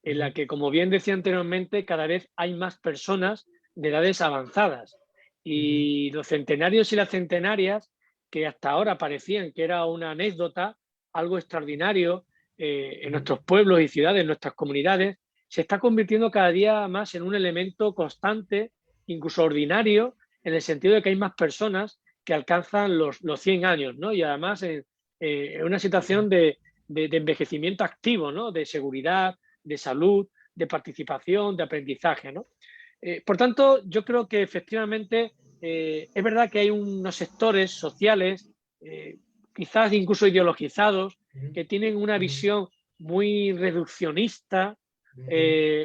en la que, como bien decía anteriormente, cada vez hay más personas de edades avanzadas. Y los centenarios y las centenarias, que hasta ahora parecían que era una anécdota, algo extraordinario en nuestros pueblos y ciudades, en nuestras comunidades, se está convirtiendo cada día más en un elemento constante, incluso ordinario, en el sentido de que hay más personas que alcanzan los 100 años, ¿no? Y además en una situación de envejecimiento activo, ¿no? De seguridad, de salud, de participación, de aprendizaje, ¿no? Por tanto, yo creo que efectivamente es verdad que hay unos sectores sociales, quizás incluso ideologizados, que tienen una visión muy reduccionista,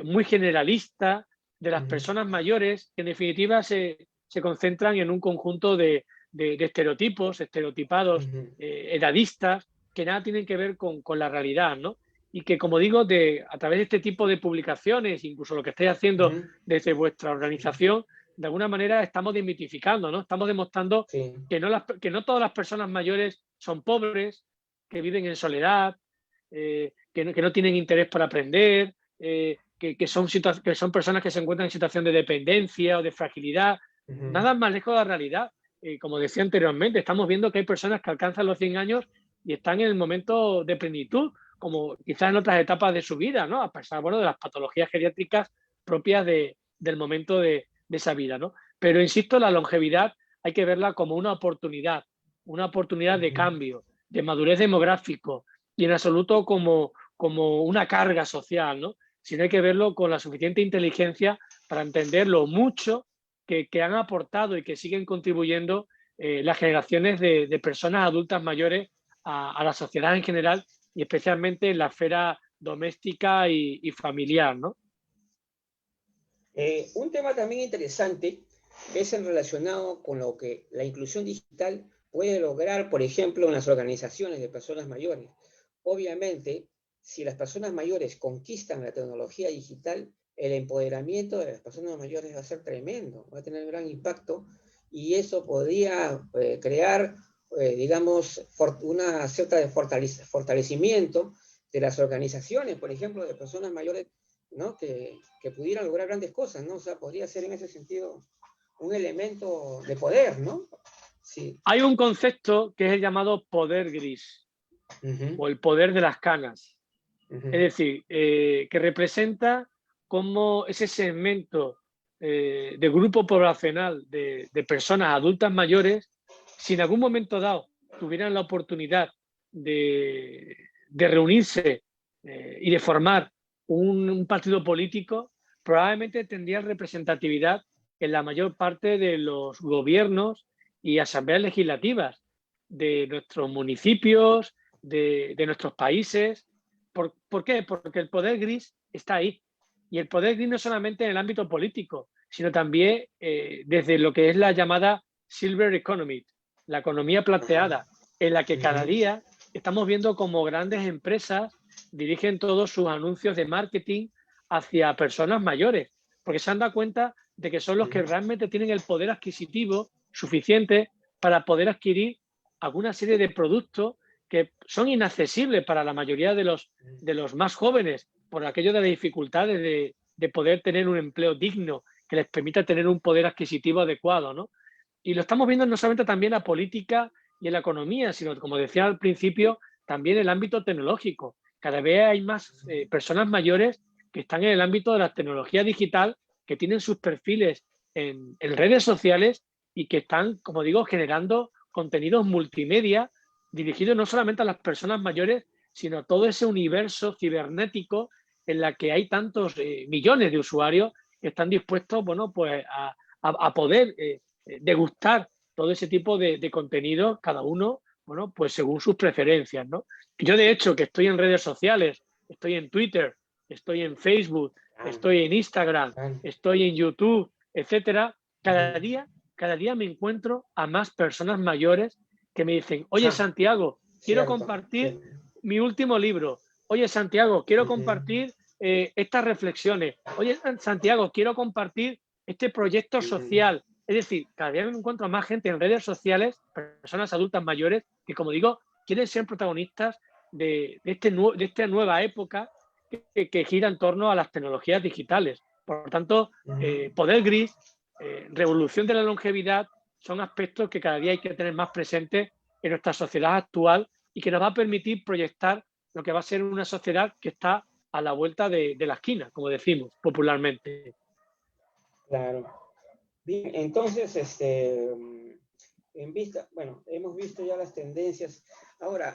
muy generalista de las personas mayores, que en definitiva se concentran en un conjunto de estereotipos, estereotipados, edadistas, que nada tienen que ver con la realidad, ¿no? Y que, como digo, a través de este tipo de publicaciones, incluso lo que estáis haciendo desde vuestra organización, de alguna manera estamos desmitificando, ¿no? Estamos demostrando que no todas las personas mayores son pobres, que viven en soledad, que no tienen interés por aprender, que son personas que se encuentran en situación de dependencia o de fragilidad. Nada más lejos de la realidad. Como decía anteriormente, estamos viendo que hay personas que alcanzan los 100 años y están en el momento de plenitud, como quizás en otras etapas de su vida, ¿no? A pesar, bueno, de las patologías geriátricas propias del momento de esa vida, ¿no? Pero insisto, la longevidad hay que verla como una oportunidad de cambio, de madurez demográfico y en absoluto como una carga social, ¿no? Sino hay que verlo con la suficiente inteligencia para entender lo mucho que han aportado y que siguen contribuyendo las generaciones de personas adultas mayores a la sociedad en general y especialmente en la esfera doméstica y familiar, ¿no? Un tema también interesante es el relacionado con lo que la inclusión digital puede lograr, por ejemplo, en las organizaciones de personas mayores. Obviamente, si las personas mayores conquistan la tecnología digital, el empoderamiento de las personas mayores va a ser tremendo, va a tener gran impacto y eso podría crear, digamos, una cierta de fortalecimiento de las organizaciones, por ejemplo, de personas mayores, ¿no? que pudieran lograr grandes cosas, ¿no? O sea, podría ser en ese sentido un elemento de poder, ¿no? Sí. Hay un concepto que es el llamado poder gris o el poder de las canas. Es decir, que representa cómo ese segmento de grupo poblacional de personas adultas mayores, si en algún momento dado tuvieran la oportunidad de reunirse y de formar un partido político, probablemente tendrían representatividad en la mayor parte de los gobiernos y asambleas legislativas de nuestros municipios, de nuestros países. ¿Por qué? Porque el poder gris está ahí. Y el poder gris no solamente en el ámbito político, sino también desde lo que es la llamada Silver Economy, la economía plateada, en la que cada día estamos viendo como grandes empresas dirigen todos sus anuncios de marketing hacia personas mayores, porque se han dado cuenta de que son los que realmente tienen el poder adquisitivo suficiente para poder adquirir alguna serie de productos que son inaccesibles para la mayoría de los más jóvenes por aquello de las dificultades de poder tener un empleo digno que les permita tener un poder adquisitivo adecuado, ¿no? Y lo estamos viendo no solamente también en la política y en la economía, sino, como decía al principio, también en el ámbito tecnológico. Cada vez hay más personas mayores que están en el ámbito de la tecnología digital, que tienen sus perfiles en redes sociales y que están, como digo, generando contenidos multimedia dirigidos no solamente a las personas mayores, sino a todo ese universo cibernético en la que hay tantos millones de usuarios que están dispuestos, bueno, pues a poder degustar todo ese tipo de contenido, cada uno, bueno, pues según sus preferencias, ¿no? Yo, de hecho, que estoy en redes sociales, estoy en Twitter, estoy en Facebook, estoy en Instagram, estoy en YouTube, etcétera, cada día me encuentro a más personas mayores que me dicen, oye, Santiago, quiero compartir mi último libro. Oye, Santiago, quiero compartir estas reflexiones. Oye, Santiago, quiero compartir este proyecto social. Es decir, cada día me encuentro a más gente en redes sociales, personas adultas mayores, que, como digo, quieren ser protagonistas de esta nueva época que gira en torno a las tecnologías digitales. Por tanto, poder gris, revolución de la longevidad, son aspectos que cada día hay que tener más presentes en nuestra sociedad actual y que nos va a permitir proyectar lo que va a ser una sociedad que está a la vuelta de la esquina, como decimos popularmente. Claro. Bien, entonces, en vista, bueno, hemos visto ya las tendencias. Ahora,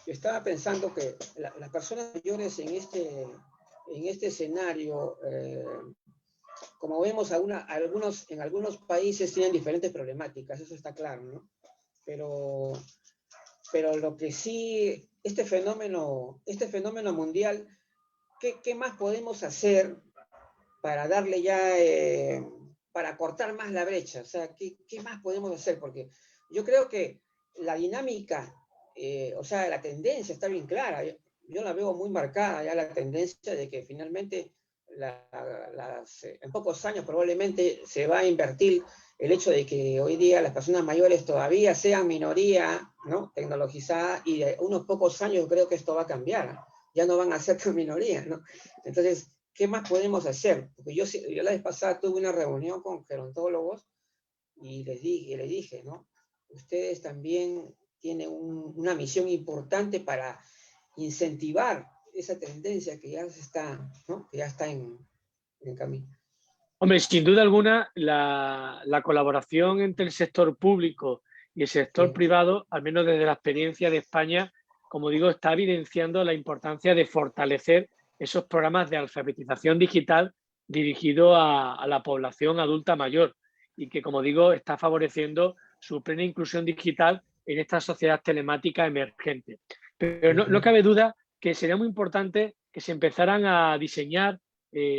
yo estaba pensando que las personas mayores en este escenario, como vemos, en algunos países tienen diferentes problemáticas, eso está claro, ¿no? Pero lo que sí, este fenómeno mundial, ¿qué más podemos hacer para darle ya, para cortar más la brecha? O sea, ¿qué más podemos hacer? Porque yo creo que la dinámica, o sea, la tendencia está bien clara. Yo la veo muy marcada ya, la tendencia de que finalmente en pocos años probablemente se va a invertir el hecho de que hoy día las personas mayores todavía sean minoría, ¿no?, tecnologizada, y de unos pocos años yo creo que esto va a cambiar. Ya no van a ser tan minoría, ¿no? Entonces, ¿qué más podemos hacer? Porque yo la vez pasada tuve una reunión con gerontólogos y les dije, ¿no? Ustedes también tienen una misión importante para incentivar esa tendencia que ya está, ¿no?, que ya está en camino. Hombre, sin duda alguna, la colaboración entre el sector público y el sector privado, al menos desde la experiencia de España, como digo, está evidenciando la importancia de fortalecer esos programas de alfabetización digital dirigidos a la población adulta mayor y que, como digo, está favoreciendo su plena inclusión digital en esta sociedad telemática emergente. Pero no cabe duda que sería muy importante que se empezaran a diseñar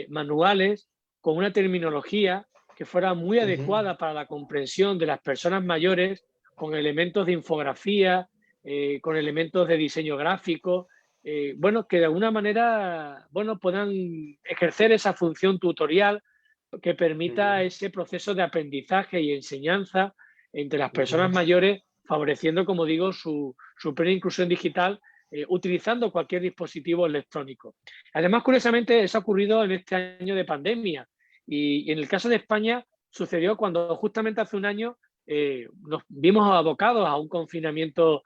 manuales con una terminología que fuera muy adecuada para la comprensión de las personas mayores, con elementos de infografía, con elementos de diseño gráfico, bueno, que de alguna manera, bueno, puedan ejercer esa función tutorial que permita ese proceso de aprendizaje y enseñanza entre las personas mayores, favoreciendo, como digo, su plena inclusión digital, utilizando cualquier dispositivo electrónico. Además, curiosamente, eso ha ocurrido en este año de pandemia. Y en el caso de España sucedió cuando justamente hace un año nos vimos abocados a un confinamiento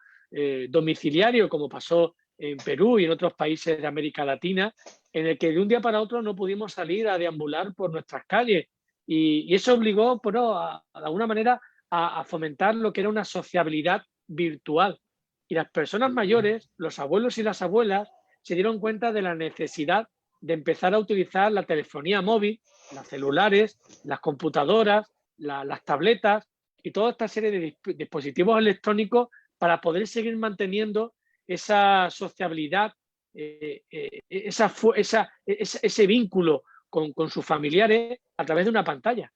domiciliario, como pasó en Perú y en otros países de América Latina, en el que de un día para otro no pudimos salir a deambular por nuestras calles. Y eso obligó, bueno, de alguna manera, a fomentar lo que era una sociabilidad virtual. Y las personas mayores, los abuelos y las abuelas, se dieron cuenta de la necesidad de empezar a utilizar la telefonía móvil, las celulares, las computadoras, las tabletas y toda esta serie de dispositivos electrónicos para poder seguir manteniendo esa sociabilidad, ese vínculo con sus familiares a través de una pantalla.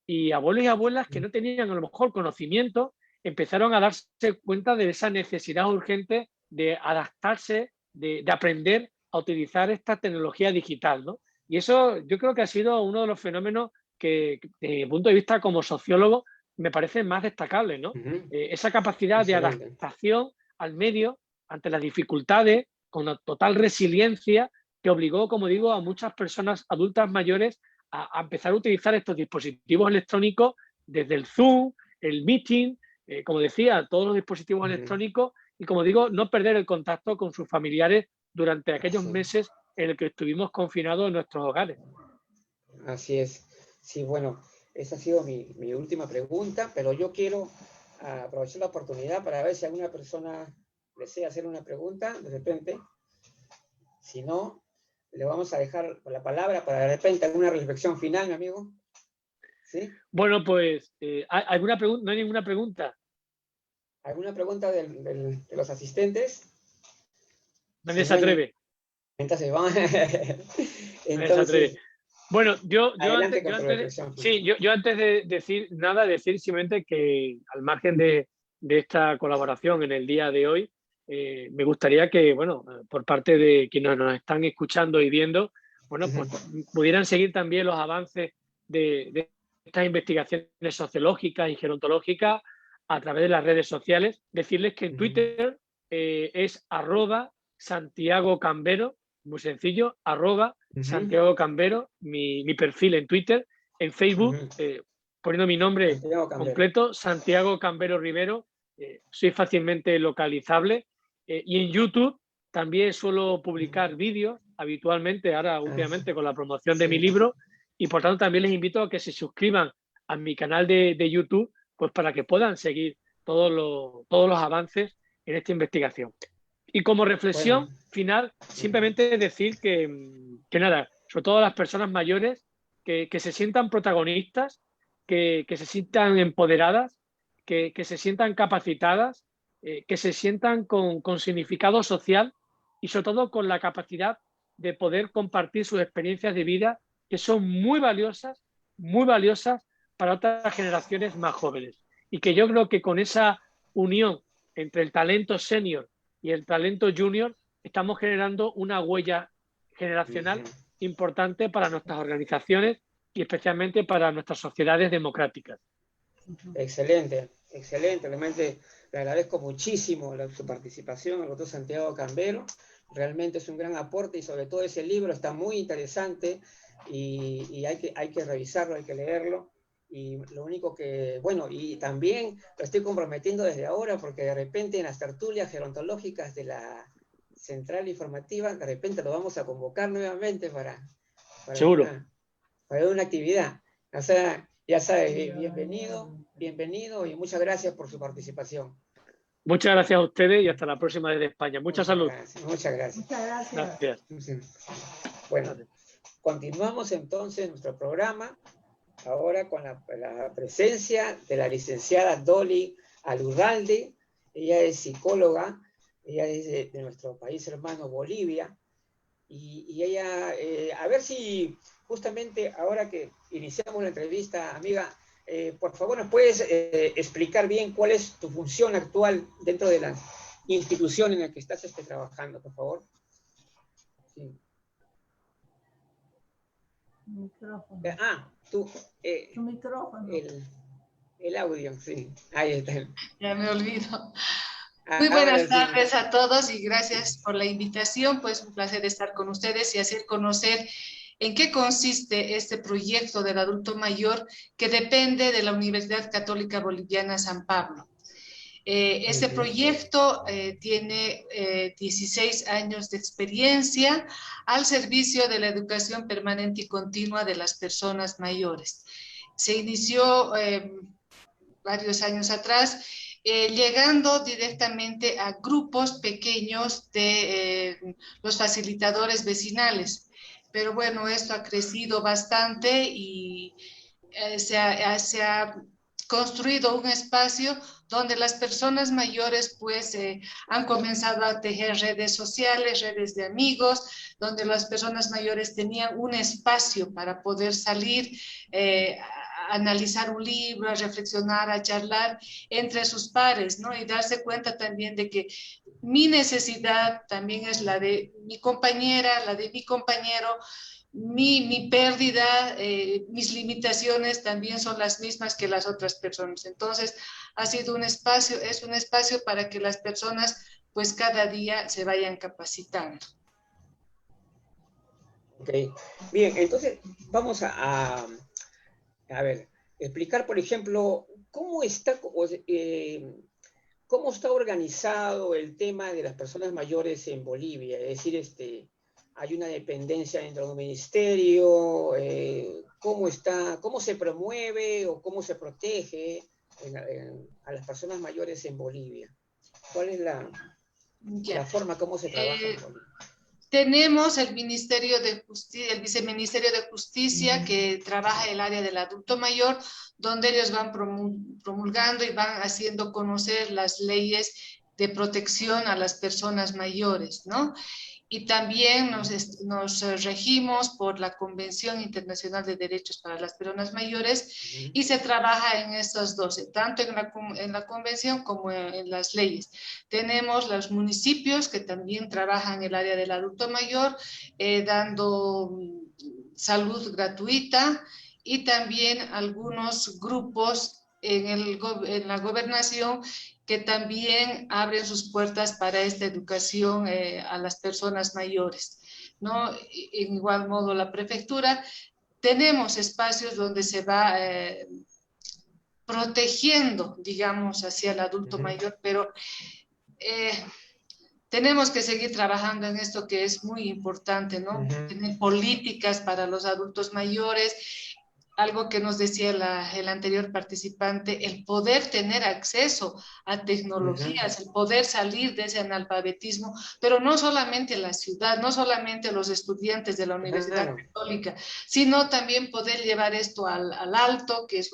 Y abuelos y abuelas que no tenían a lo mejor conocimiento empezaron a darse cuenta de esa necesidad urgente de adaptarse, de aprender a utilizar esta tecnología digital, ¿no? Y eso yo creo que ha sido uno de los fenómenos que, desde mi punto de vista como sociólogo, me parece más destacable, ¿no? Esa capacidad de adaptación al medio ante las dificultades, con una total resiliencia que obligó, como digo, a muchas personas adultas mayores a empezar a utilizar estos dispositivos electrónicos desde el Zoom, el Meeting, como decía, todos los dispositivos electrónicos y, como digo, no perder el contacto con sus familiares durante aquellos meses en el que estuvimos confinados en nuestros hogares. Así es. Sí, bueno, esa ha sido mi última pregunta, pero yo quiero aprovechar la oportunidad para ver si alguna persona desea hacer una pregunta de repente. Si no, le vamos a dejar la palabra para de repente alguna reflexión final, mi amigo. ¿Sí? Bueno, pues, ¿alguna pregunta? ¿No hay ninguna pregunta? ¿Alguna pregunta de los asistentes? Nadie Si se no hay atreve. entonces vamos. Nadie se atreve. Entonces, Bueno, adelante con tu reflexión. yo antes de decir nada, decir simplemente que al margen de esta colaboración en el día de hoy, me gustaría que, bueno, por parte de quienes nos están escuchando y viendo, bueno, pues pudieran seguir también los avances de estas investigaciones sociológicas y gerontológicas a través de las redes sociales. Decirles que en Twitter es @Santiago Cambero, muy sencillo, Santiago Cambero, mi perfil en Twitter, en Facebook, poniendo mi nombre completo, Santiago Cambero Rivero, soy fácilmente localizable, y en YouTube también suelo publicar vídeos habitualmente, ahora últimamente con la promoción de mi libro, y por tanto también les invito a que se suscriban a mi canal de YouTube, pues para que puedan seguir todos los avances en esta investigación. Y como reflexión final, simplemente decir que nada, sobre todo a las personas mayores, que se sientan protagonistas, que se sientan empoderadas, que se sientan capacitadas, que se sientan con significado social y sobre todo con la capacidad de poder compartir sus experiencias de vida, que son muy valiosas para otras generaciones más jóvenes. Y que yo creo que con esa unión entre el talento senior y el talento junior, estamos generando una huella generacional importante para nuestras organizaciones y especialmente para nuestras sociedades democráticas. Excelente, excelente. Realmente le agradezco muchísimo su participación al doctor Santiago Cambero. Realmente es un gran aporte y sobre todo ese libro está muy interesante y hay que revisarlo, hay que leerlo. Y lo único que, bueno, y también lo estoy comprometiendo desde ahora porque de repente en las tertulias gerontológicas de la central informativa, de repente lo vamos a convocar nuevamente para una actividad. O sea, ya sabes, bienvenido y muchas gracias por su participación. Muchas gracias a ustedes y hasta la próxima desde España. Mucha salud. Muchas gracias. Gracias. Bueno, continuamos entonces nuestro programa, ahora con la presencia de la licenciada Dolly Aludalde. Ella es psicóloga, ella es de nuestro país hermano Bolivia, y ella, a ver si justamente ahora que iniciamos la entrevista, amiga, por favor nos puedes explicar bien cuál es tu función actual dentro de la institución en la que estás trabajando, por favor. Sí. Micrófono. Tu micrófono. El audio, sí. Ahí está. Ya me olvido. Muy buenas tardes a todos y gracias por la invitación. Pues un placer estar con ustedes y hacer conocer en qué consiste este proyecto del adulto mayor que depende de la Universidad Católica Boliviana San Pablo. Este proyecto tiene 16 años de experiencia al servicio de la educación permanente y continua de las personas mayores. Se inició varios años atrás, llegando directamente a grupos pequeños de los facilitadores vecinales. Pero bueno, esto ha crecido bastante y se ha construido un espacio donde las personas mayores pues han comenzado a tejer redes sociales, redes de amigos, donde las personas mayores tenían un espacio para poder salir a analizar un libro, a reflexionar, a charlar entre sus pares, ¿no? Y darse cuenta también de que mi necesidad también es la de mi compañera, la de mi compañero, mi pérdida, mis limitaciones también son las mismas que las otras personas. Entonces, ha sido un espacio, es un espacio para que las personas, pues cada día se vayan capacitando. Ok, bien, entonces vamos a ver, explicar, por ejemplo, cómo está organizado el tema de las personas mayores en Bolivia. Es decir, hay una dependencia dentro de un ministerio, cómo se promueve o cómo se protege a las personas mayores en Bolivia. ¿Cuál es la forma como se trabaja en Bolivia? Tenemos el Ministerio de Justicia, el Viceministerio de Justicia, que trabaja el área del adulto mayor, donde ellos van promulgando y van haciendo conocer las leyes de protección a las personas mayores, ¿no? Y también nos regimos por la Convención Internacional de Derechos para las Personas Mayores y se trabaja en estas dos, tanto en la Convención como en las leyes. Tenemos los municipios que también trabajan en el área del adulto mayor, dando salud gratuita, y también algunos grupos en la gobernación que también abren sus puertas para esta educación a las personas mayores, ¿no? En igual modo, la prefectura, tenemos espacios donde se va protegiendo, digamos, hacia el adulto mayor, pero tenemos que seguir trabajando en esto que es muy importante, ¿no? Tener políticas para los adultos mayores. Algo que nos decía el anterior participante, el poder tener acceso a tecnologías, el poder salir de ese analfabetismo, pero no solamente la ciudad, no solamente los estudiantes de la Universidad Católica, sino también poder llevar esto al Alto, que es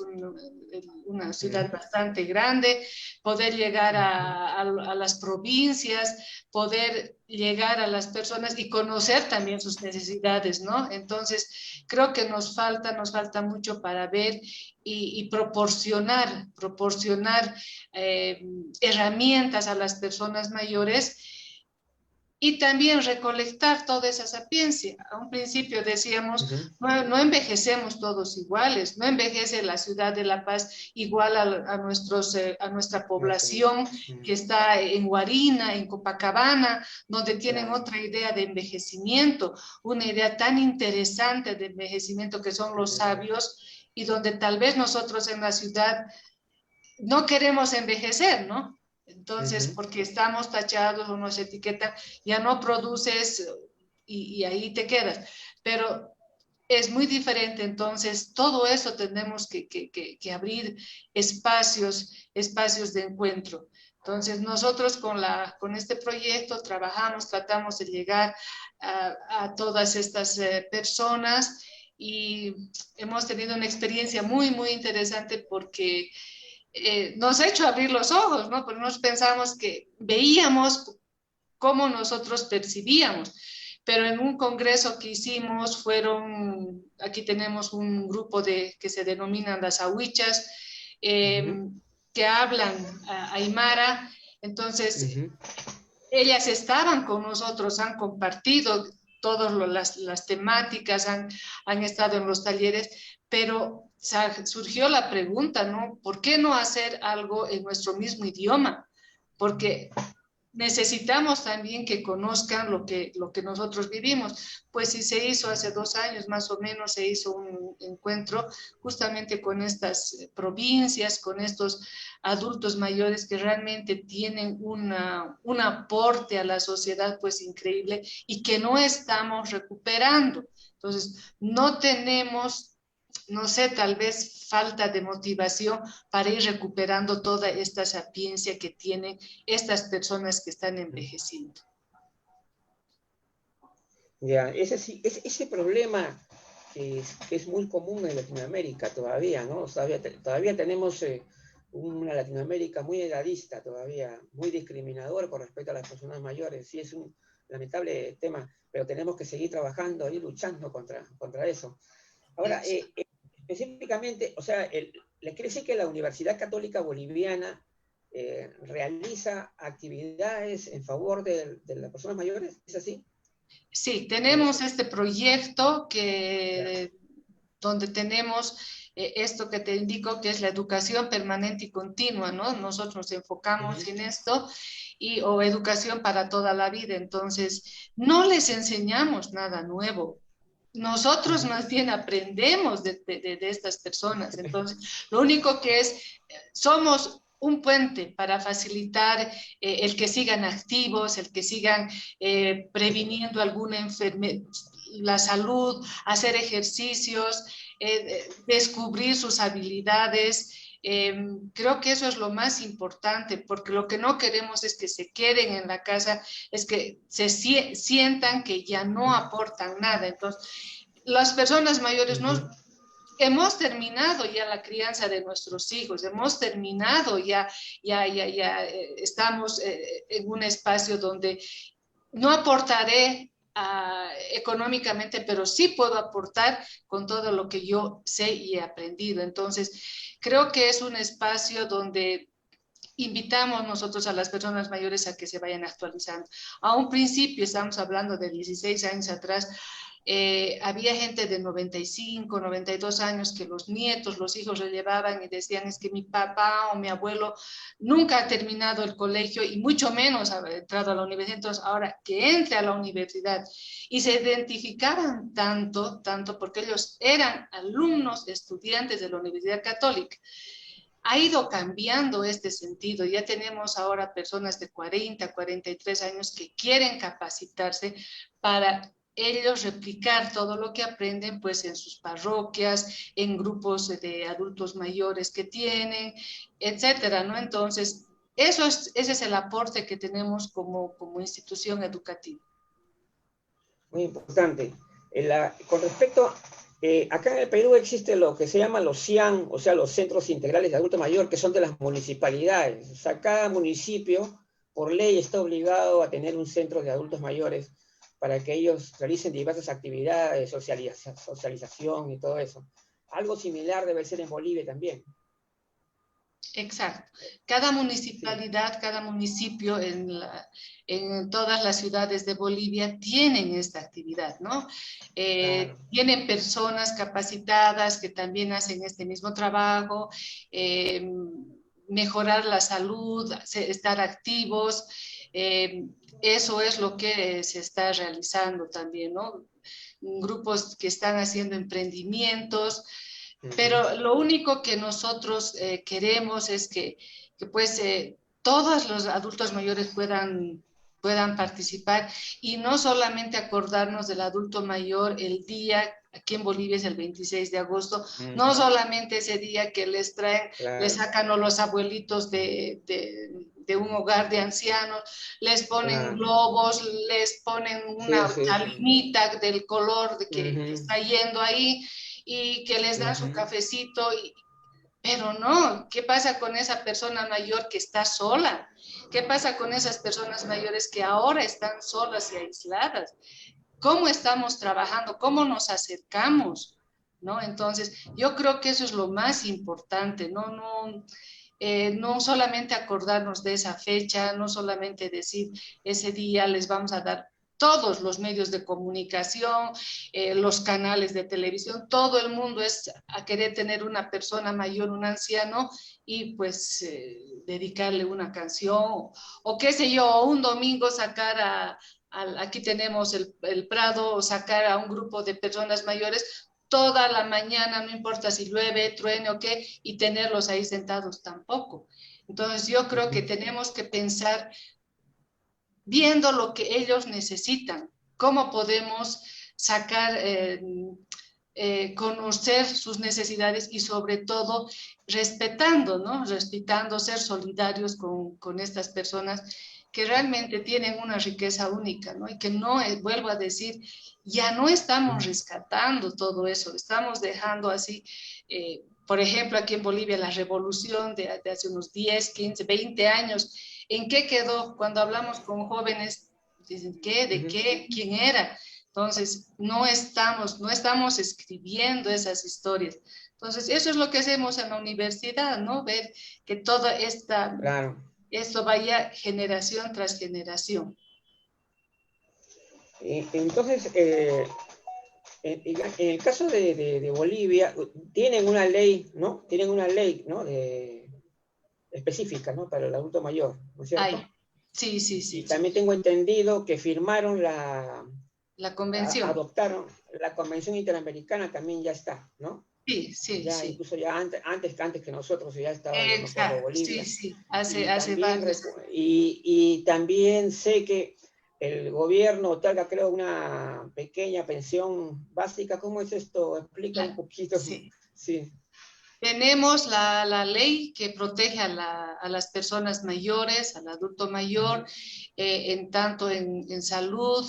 una ciudad bastante grande, poder llegar a las provincias, poder llegar a las personas y conocer también sus necesidades, ¿no? Entonces, creo que nos falta mucho para ver y proporcionar herramientas a las personas mayores y también recolectar toda esa sapiencia. A un principio decíamos, no envejecemos todos iguales, no envejece la ciudad de La Paz igual a nuestra población que está en Guarina, en Copacabana, donde tienen otra idea de envejecimiento, una idea tan interesante de envejecimiento que son los sabios, y donde tal vez nosotros en la ciudad no queremos envejecer, ¿no? Entonces, porque estamos tachados o nos etiquetan, ya no produces y ahí te quedas. Pero es muy diferente, entonces todo eso tenemos que abrir espacios de encuentro. Entonces, nosotros con este proyecto tratamos de llegar a todas estas personas, y hemos tenido una experiencia muy, muy interesante porque nos ha hecho abrir los ojos, ¿no? Porque nos pensamos que veíamos cómo nosotros percibíamos, pero en un congreso que hicimos aquí tenemos un grupo que se denominan las ahuichas, que hablan aymara, entonces ellas estaban con nosotros, han compartido todas las temáticas, han estado en los talleres, pero surgió la pregunta, ¿no? ¿Por qué no hacer algo en nuestro mismo idioma? Porque necesitamos también que conozcan lo que nosotros vivimos. Pues sí, se hizo hace 2 años más o menos, se hizo un encuentro justamente con estas provincias, con estos adultos mayores que realmente tienen un aporte a la sociedad pues increíble y que no estamos recuperando. Entonces, no tenemos, no sé, tal vez falta de motivación para ir recuperando toda esta sapiencia que tienen estas personas que están envejeciendo. Ya, ese problema es muy común en Latinoamérica todavía, ¿no? Todavía tenemos una Latinoamérica muy edadista todavía, muy discriminador con respecto a las personas mayores. Sí, es un lamentable tema, pero tenemos que seguir trabajando y luchando contra eso. Ahora, específicamente, o sea, ¿le quiere decir que la Universidad Católica Boliviana realiza actividades en favor de las personas mayores? ¿Es así? Sí, tenemos este proyecto donde tenemos esto que te indico, que es la educación permanente y continua, ¿no? Nosotros nos enfocamos en esto, o educación para toda la vida. Entonces, no les enseñamos nada nuevo. Nosotros más bien aprendemos de estas personas. Entonces, lo único que somos un puente para facilitar el que sigan activos, el que sigan previniendo alguna enfermedad, la salud, hacer ejercicios, descubrir sus habilidades, Creo que eso es lo más importante, porque lo que no queremos es que se queden en la casa, es que se sientan que ya no aportan nada. Entonces, las personas mayores hemos terminado ya la crianza de nuestros hijos, hemos terminado estamos en un espacio donde no aportaré económicamente, pero sí puedo aportar con todo lo que yo sé y he aprendido. Entonces, creo que es un espacio donde invitamos nosotros a las personas mayores a que se vayan actualizando. A un principio, estamos hablando de 16 años atrás, había gente de 95, 92 años que los nietos, los hijos le llevaban y decían, es que mi papá o mi abuelo nunca ha terminado el colegio y mucho menos ha entrado a la universidad, entonces ahora que entre a la universidad, y se identificaban tanto porque ellos eran alumnos, estudiantes de la Universidad Católica. Ha ido cambiando este sentido. Ya tenemos ahora personas de 40, 43 años que quieren capacitarse para ellos replicar todo lo que aprenden pues en sus parroquias, en grupos de adultos mayores que tienen, etcétera, ¿no? Entonces, ese es el aporte que tenemos como institución educativa. Muy importante. Con respecto, acá en el Perú existe lo que se llama los CIAN, o sea, los Centros Integrales de Adulto Mayor, que son de las municipalidades. O sea, cada municipio, por ley, está obligado a tener un centro de adultos mayores para que ellos realicen diversas actividades, socialización y todo eso. Algo similar debe ser en Bolivia también. Exacto. Cada municipalidad, cada municipio en todas las ciudades de Bolivia tienen esta actividad, ¿no? Claro. Tienen personas capacitadas que también hacen este mismo trabajo, mejorar la salud, estar activos. Eso es lo que se está realizando también, ¿no? Grupos que están haciendo emprendimientos. Pero lo único que nosotros queremos es que pues todos los adultos mayores puedan participar y no solamente acordarnos del adulto mayor el día, aquí en Bolivia es el 26 de agosto, no solamente ese día que les traen, les sacan a los abuelitos de un hogar de ancianos, les ponen globos, les ponen una talimita del color de que está yendo ahí, y que les dan su cafecito, pero no, ¿qué pasa con esa persona mayor que está sola? ¿Qué pasa con esas personas mayores que ahora están solas y aisladas? ¿Cómo estamos trabajando? ¿Cómo nos acercamos? ¿No? Entonces, yo creo que eso es lo más importante, no solamente acordarnos de esa fecha, no solamente decir ese día les vamos a dar todos los medios de comunicación, los canales de televisión, todo el mundo es a querer tener una persona mayor, un anciano, y pues dedicarle una canción, o qué sé yo, un domingo sacar aquí tenemos el Prado, sacar a un grupo de personas mayores toda la mañana, no importa si llueve, truene o qué, y tenerlos ahí sentados tampoco. Entonces yo creo que tenemos que pensar viendo lo que ellos necesitan, cómo podemos sacar, conocer sus necesidades y sobre todo respetando, ¿no? Respetando, ser solidarios con estas personas que realmente tienen una riqueza única, ¿no? Y que no, vuelvo a decir, ya no estamos rescatando todo eso, estamos dejando así, por ejemplo, aquí en Bolivia, la revolución de hace unos 10, 15, 20 años, ¿en qué quedó? Cuando hablamos con jóvenes, dicen, ¿qué? ¿De qué? ¿Quién era? Entonces, no estamos escribiendo esas historias. Entonces, eso es lo que hacemos en la universidad, ¿no? Ver que toda esto vaya generación tras generación. Entonces, en el caso de Bolivia, tienen una ley, ¿no? Tienen una ley, ¿no? Específica, ¿no? Para el adulto mayor, ¿no es cierto? Sí. Y también tengo entendido que firmaron la convención. Adoptaron la Convención Interamericana, también ya está, ¿no? Sí. Incluso ya antes que nosotros ya estaba, yo me acuerdo, Bolivia. Sí, hace varios. Y también sé que el gobierno otorga, creo, una pequeña pensión básica. ¿Cómo es esto? Explica un poquito. Sí. Tenemos la ley que protege a las personas mayores, al adulto mayor, tanto en salud,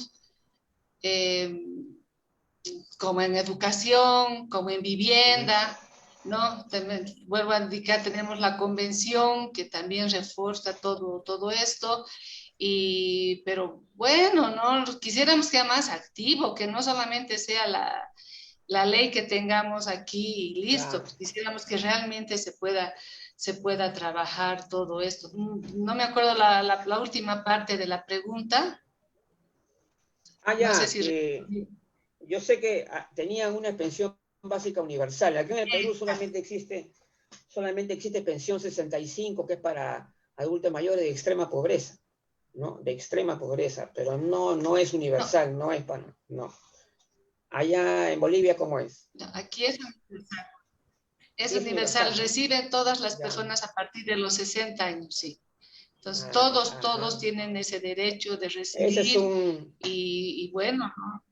como en educación, como en vivienda, ¿no? También, vuelvo a indicar, tenemos la convención que también refuerza todo esto. Pero bueno, ¿no? Quisiéramos que sea más activo, que no solamente sea la ley que tengamos aquí y listo. Claro. Quisiéramos que realmente se pueda trabajar todo esto. No me acuerdo la última parte de la pregunta. Ya, No sé si... yo sé que tenían una pensión básica universal. Aquí en el Perú solamente existe pensión 65, que es para adultos mayores de extrema pobreza, ¿no? De extrema pobreza, pero no es universal, no es para... No. Allá en Bolivia, ¿cómo es? Aquí es universal. Es Sí, universal. ¿no? Reciben todas las Ya. personas a partir de los 60 años, sí. Entonces, Ajá. todos tienen ese derecho de Ese es recibir y bueno, ¿no?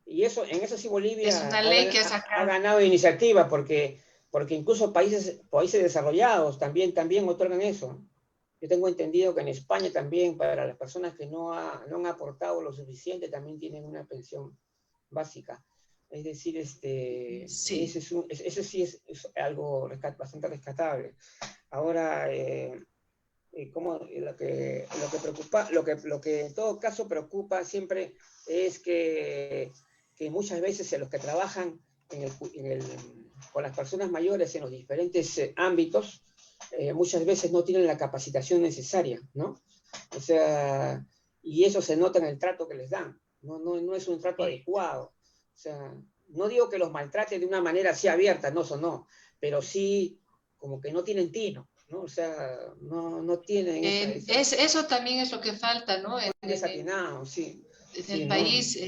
Y en eso sí Bolivia Es una ley que ha ganado iniciativa, porque incluso países desarrollados también otorgan eso. Yo tengo entendido que en España también, para las personas que no han aportado lo suficiente, también tienen una pensión básica. Es decir, Sí. ese sí es algo bastante rescatable. Ahora, lo que en todo caso preocupa siempre es que muchas veces los que trabajan con las personas mayores en los diferentes ámbitos, muchas veces no tienen la capacitación necesaria, ¿no? O sea, y eso se nota en el trato que les dan. No es un trato adecuado. O sea, no digo que los maltraten de una manera así abierta, no, pero sí como que no tienen tino, ¿no? O sea, no tienen eso también es lo que falta, ¿no? Desatinado, sí. En el país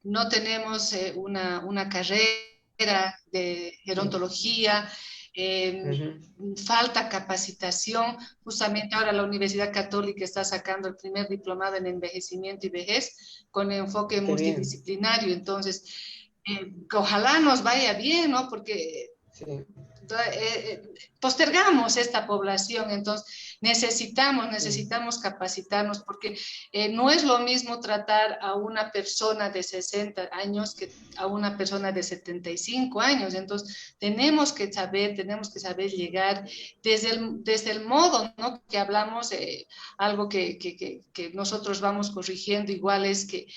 no tenemos una carrera de gerontología, falta capacitación. Justamente ahora la Universidad Católica está sacando el primer diplomado en envejecimiento y vejez con enfoque multidisciplinario. Entonces, ojalá nos vaya bien, ¿no? Porque postergamos esta población, entonces necesitamos capacitarnos, porque no es lo mismo tratar a una persona de 60 años que a una persona de 75 años, entonces tenemos que saber llegar desde el modo, ¿no? Que hablamos, algo que nosotros vamos corrigiendo igual es que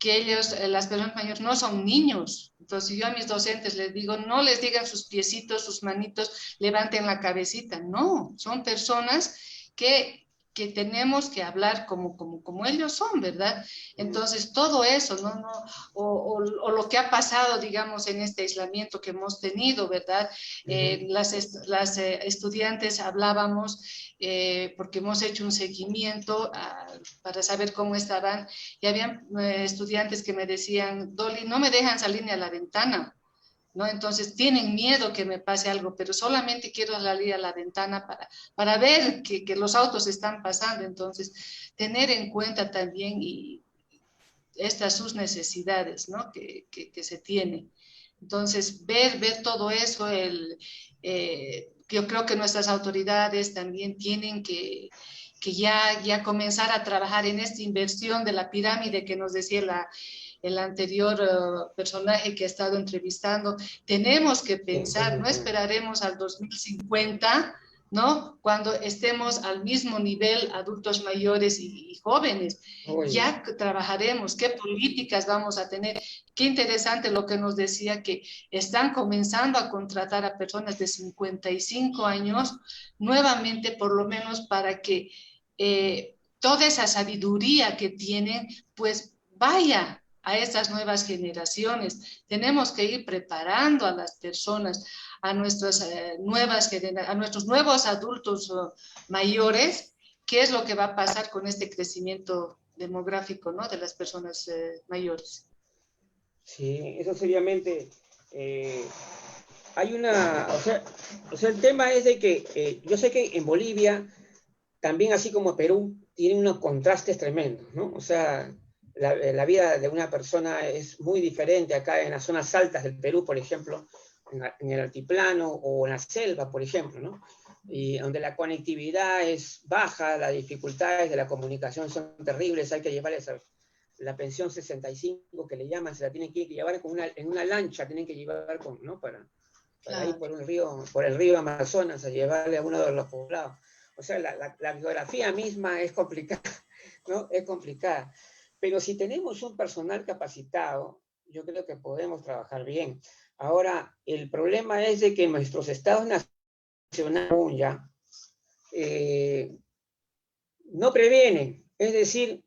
ellos, las personas mayores, no son niños. Entonces, yo a mis docentes les digo, no les digan sus piecitos, sus manitos, levanten la cabecita. No, son personas que tenemos que hablar como ellos son, ¿verdad? Entonces, todo eso, ¿no? O lo que ha pasado, digamos, en este aislamiento que hemos tenido, ¿verdad? Las estudiantes hablábamos, porque hemos hecho un seguimiento para saber cómo estaban, y habían estudiantes que me decían, Dolly, no me dejan salir ni a la ventana, ¿no? Entonces tienen miedo que me pase algo, pero solamente quiero salir a la ventana para ver que los autos están pasando. Entonces, tener en cuenta también sus necesidades, ¿no? Que se tienen. Entonces, ver todo eso, yo creo que nuestras autoridades también tienen que ya comenzar a trabajar en esta inversión de la pirámide que nos decía el anterior personaje que ha estado entrevistando. Tenemos que pensar, no esperaremos al 2050, ¿no? Cuando estemos al mismo nivel adultos mayores y jóvenes. Ya trabajaremos, qué políticas vamos a tener. Qué interesante lo que nos decía, que están comenzando a contratar a personas de 55 años nuevamente, por lo menos para que toda esa sabiduría que tienen, pues vaya a estas nuevas generaciones. Tenemos que ir preparando a las personas, a nuestros nuevos adultos mayores, qué es lo que va a pasar con este crecimiento demográfico, ¿no? De las personas mayores. Sí, eso seriamente. Hay o sea, el tema es de que yo sé que en Bolivia, también así como Perú, tienen unos contrastes tremendos, ¿no? O sea, la vida de una persona es muy diferente acá en las zonas altas del Perú, por ejemplo, en el altiplano o en la selva, por ejemplo, ¿no? Y donde la conectividad es baja, las dificultades de la comunicación son terribles, hay que llevarles la pensión 65 que le llaman, se la tienen que llevar en una lancha, tienen que llevar ¿no? para ir por el río Amazonas a llevarle a uno de los poblados. O sea, la geografía misma es complicada, ¿no? Es complicada. Pero si tenemos un personal capacitado, yo creo que podemos trabajar bien. Ahora, el problema es de que nuestros estados nacionales ya no previenen. Es decir,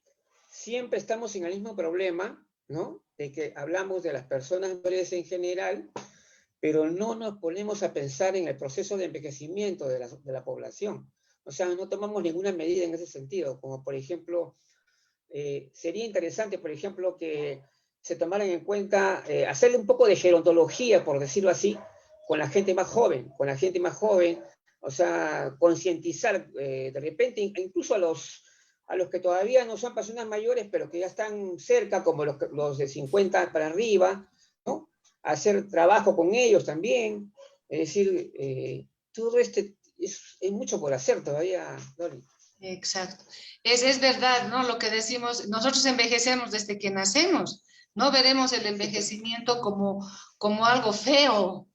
siempre estamos en el mismo problema, ¿no? De que hablamos de las personas mayores en general, pero no nos ponemos a pensar en el proceso de envejecimiento de la población. O sea, no tomamos ninguna medida en ese sentido, como por ejemplo, sería interesante, por ejemplo, que se tomaran en cuenta, hacerle un poco de gerontología, por decirlo así, con la gente más joven, o sea, concientizar de repente, incluso a los que todavía no son personas mayores, pero que ya están cerca, como los de 50 para arriba, ¿no? Hacer trabajo con ellos también, es decir, todo es mucho por hacer todavía, Dolly. Exacto. Es verdad, ¿no? Lo que decimos, nosotros envejecemos desde que nacemos, no veremos el envejecimiento como algo feo,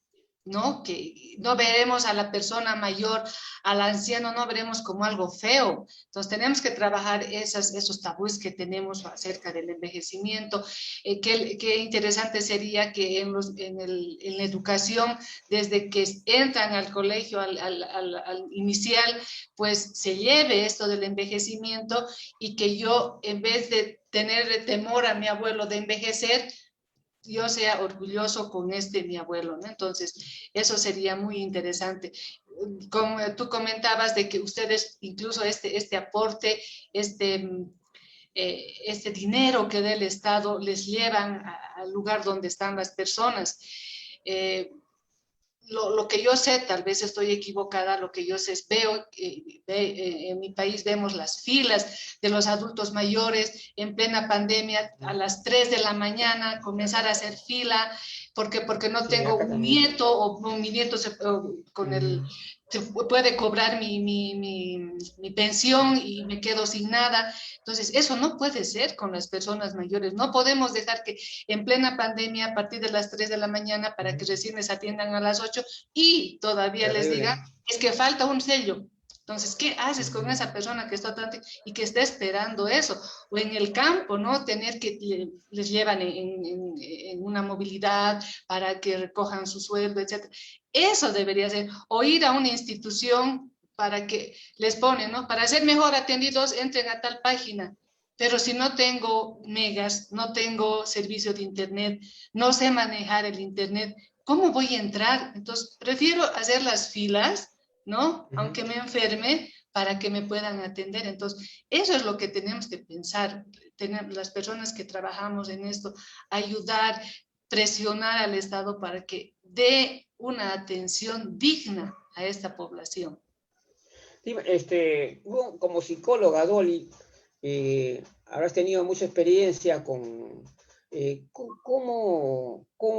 ¿no? Que no veremos a la persona mayor, al anciano, no veremos como algo feo. Entonces tenemos que trabajar esos tabúes que tenemos acerca del envejecimiento. Qué interesante sería que en la educación, desde que entran al colegio, al inicial, pues se lleve esto del envejecimiento y que yo, en vez de tener temor a mi abuelo de envejecer, yo sea orgulloso con mi abuelo, ¿no? Entonces, eso sería muy interesante. Como tú comentabas de que ustedes, incluso este aporte, este dinero que da el Estado, les llevan al lugar donde están las personas. Lo que yo sé, tal vez estoy equivocada, lo que yo sé, veo, en mi país vemos las filas de los adultos mayores en plena pandemia a las 3 de la mañana, comenzar a hacer fila, porque no tengo un nieto, o mi nieto se puede cobrar mi pensión y me quedo sin nada. Entonces, eso no puede ser con las personas mayores. No podemos dejar que en plena pandemia, a partir de las 3 de la mañana, para que recién les atiendan a las 8, y todavía les digan, es que falta un sello. Entonces, ¿qué haces con esa persona que está tanto y que está esperando eso? O en el campo, ¿no? Tener que les llevan en una movilidad para que recojan su sueldo, etc. Eso debería ser. O ir a una institución para que les ponen, ¿no? Para ser mejor atendidos, entren a tal página. Pero si no tengo megas, no tengo servicio de internet, no sé manejar el internet, ¿cómo voy a entrar? Entonces, prefiero hacer las filas, ¿no? Aunque me enferme, para que me puedan atender. Entonces, eso es lo que tenemos que pensar, tener las personas que trabajamos en esto, ayudar, presionar al Estado para que dé una atención digna a esta población. Como psicóloga, Dolly, habrás tenido mucha experiencia ¿cómo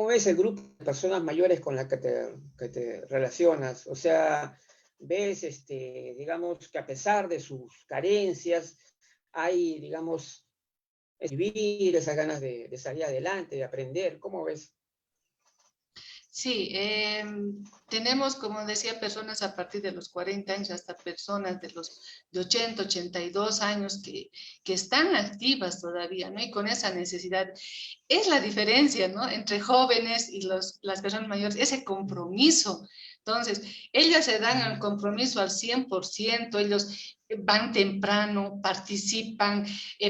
ves el grupo de personas mayores con las que te relacionas? O sea, ves, digamos, que a pesar de sus carencias, hay, digamos, vivir esas ganas de salir adelante, de aprender. ¿Cómo ves? Sí, tenemos, como decía, personas a partir de los 40 años hasta personas de 80, 82 años que están activas todavía, ¿no? Y con esa necesidad. Es la diferencia, ¿no? Entre jóvenes y las personas mayores, ese compromiso. Entonces, ellos se dan el compromiso al 100%, ellos van temprano, participan,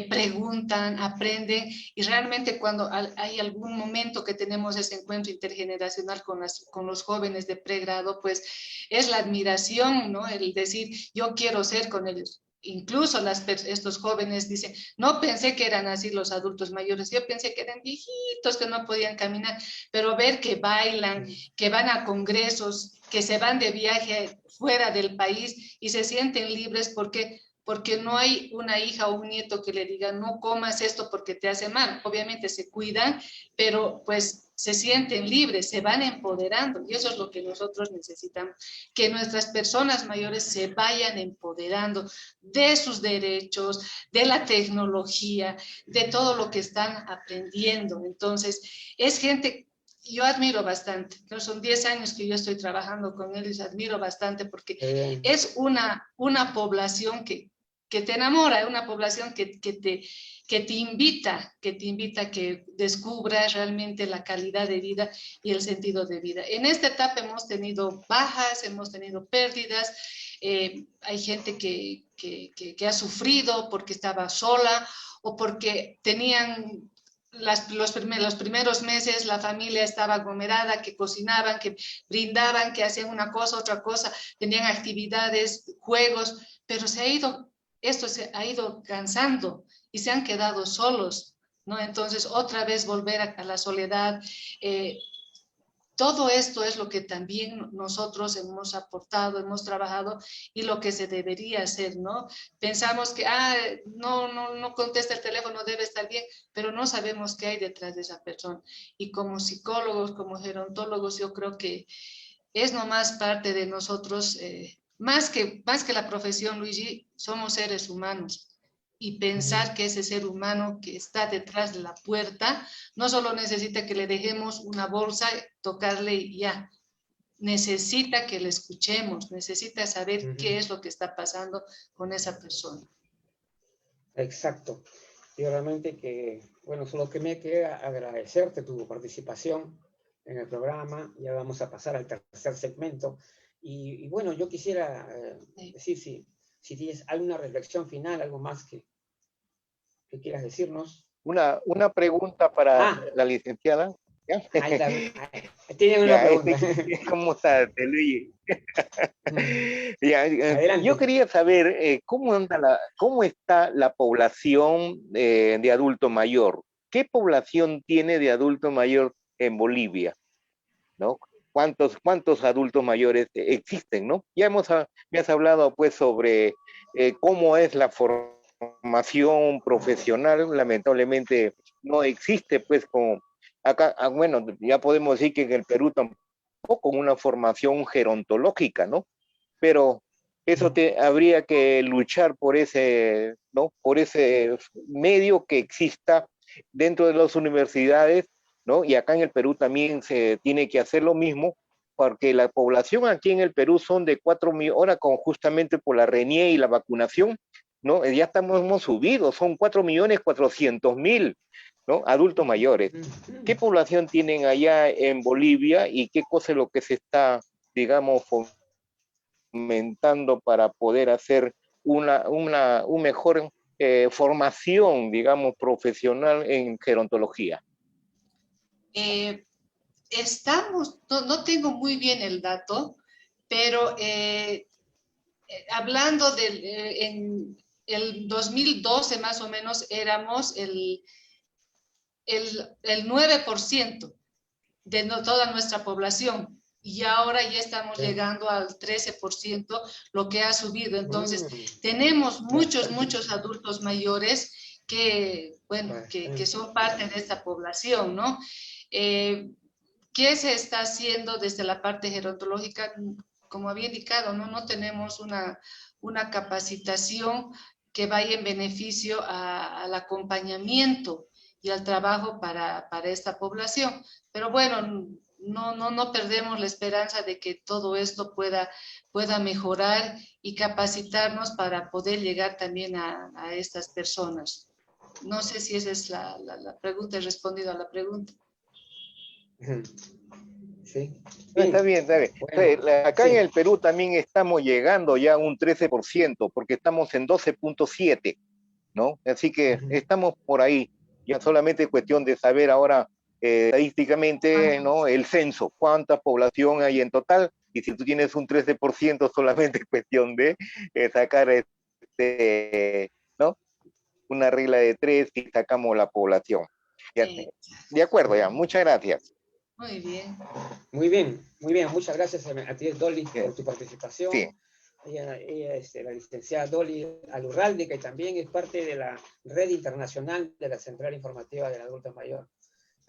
preguntan, aprenden, y realmente cuando hay algún momento que tenemos ese encuentro intergeneracional con los jóvenes de pregrado, pues es la admiración, ¿no? El decir, yo quiero ser con ellos. Incluso estos jóvenes dicen, no pensé que eran así los adultos mayores, yo pensé que eran viejitos que no podían caminar, pero ver que bailan, que van a congresos, que se van de viaje fuera del país y se sienten libres porque no hay una hija o un nieto que le diga, no comas esto porque te hace mal. Obviamente se cuidan, pero pues se sienten libres, se van empoderando, y eso es lo que nosotros necesitamos, que nuestras personas mayores se vayan empoderando de sus derechos, de la tecnología, de todo lo que están aprendiendo. Entonces, es gente, yo admiro bastante, ¿no? Son 10 años que yo estoy trabajando con ellos, admiro bastante porque es una población que te enamora, una población que te invita a que descubras realmente la calidad de vida y el sentido de vida. En esta etapa hemos tenido bajas, hemos tenido pérdidas, hay gente que ha sufrido porque estaba sola o porque tenían los primeros meses la familia estaba aglomerada, que cocinaban, que brindaban, que hacían una cosa, otra cosa, tenían actividades, juegos, pero esto se ha ido cansando y se han quedado solos, ¿no? Entonces, otra vez volver a la soledad. Todo esto es lo que también nosotros hemos aportado, hemos trabajado y lo que se debería hacer, ¿no? Pensamos que, no contesta el teléfono, debe estar bien, pero no sabemos qué hay detrás de esa persona. Y como psicólogos, como gerontólogos, yo creo que es nomás parte de nosotros, más que la profesión, Luigi, somos seres humanos. Y pensar que ese ser humano que está detrás de la puerta no solo necesita que le dejemos una bolsa, tocarle y ya. Necesita que le escuchemos, necesita saber qué es lo que está pasando con esa persona. Exacto. Y realmente que, bueno, solo que me queda agradecerte tu participación en el programa. Ya vamos a pasar al tercer segmento. Y bueno, yo quisiera decir si tienes alguna reflexión final, algo más que quieras decirnos. Una pregunta para la licenciada. ¿Ya? Tienen una pregunta. ¿Cómo está, Luigi? Yo quería saber cómo está la población de adulto mayor. ¿Qué población tiene de adulto mayor en Bolivia? ¿No? ¿Cuántos adultos mayores existen? ¿No? Me has hablado pues sobre cómo es la formación profesional. Lamentablemente no existe pues acá, bueno, ya podemos decir que en el Perú tampoco una formación gerontológica, ¿no? Pero eso habría que luchar por ese, ¿no? Por ese medio que exista dentro de las universidades, ¿no? Y acá en el Perú también se tiene que hacer lo mismo, porque la población aquí en el Perú son de 4 millones, ahora justamente por la RENIE y la vacunación, ¿no? Ya hemos subido, son 4.400.000, ¿no? Adultos mayores. ¿Qué población tienen allá en Bolivia y qué cosa es lo que se está, digamos, fomentando para poder hacer una mejor formación, digamos, profesional en gerontología? No tengo muy bien el dato, pero hablando en el 2012 más o menos éramos el 9% de toda nuestra población y ahora ya estamos llegando al 13%, lo que ha subido. Entonces, tenemos muchos adultos mayores que, bueno, que son parte de esta población, ¿no? ¿Qué se está haciendo desde la parte gerontológica? Como había indicado, no tenemos una capacitación que vaya en beneficio al acompañamiento y al trabajo para esta población. Pero bueno, no perdemos la esperanza de que todo esto pueda mejorar y capacitarnos para poder llegar también a estas personas. No sé si esa es la pregunta, he respondido a la pregunta. Sí. Está bien. Bueno, acá en el Perú también estamos llegando ya a un 13%, porque estamos en 12.7, ¿no? Así que estamos por ahí. Ya solamente es cuestión de saber ahora estadísticamente, ¿no? El censo, cuánta población hay en total, y si tú tienes un 13%, solamente es cuestión de sacar ¿no? Una regla de 3 y sacamos la población. Ya, de acuerdo, ya. Muchas gracias. Muy bien. Muy bien. Muchas gracias a ti, Dolly, por tu participación. Sí. Ella es la licenciada Dolly Alurralde, que también es parte de la red internacional de la Central Informativa del Adulto Mayor.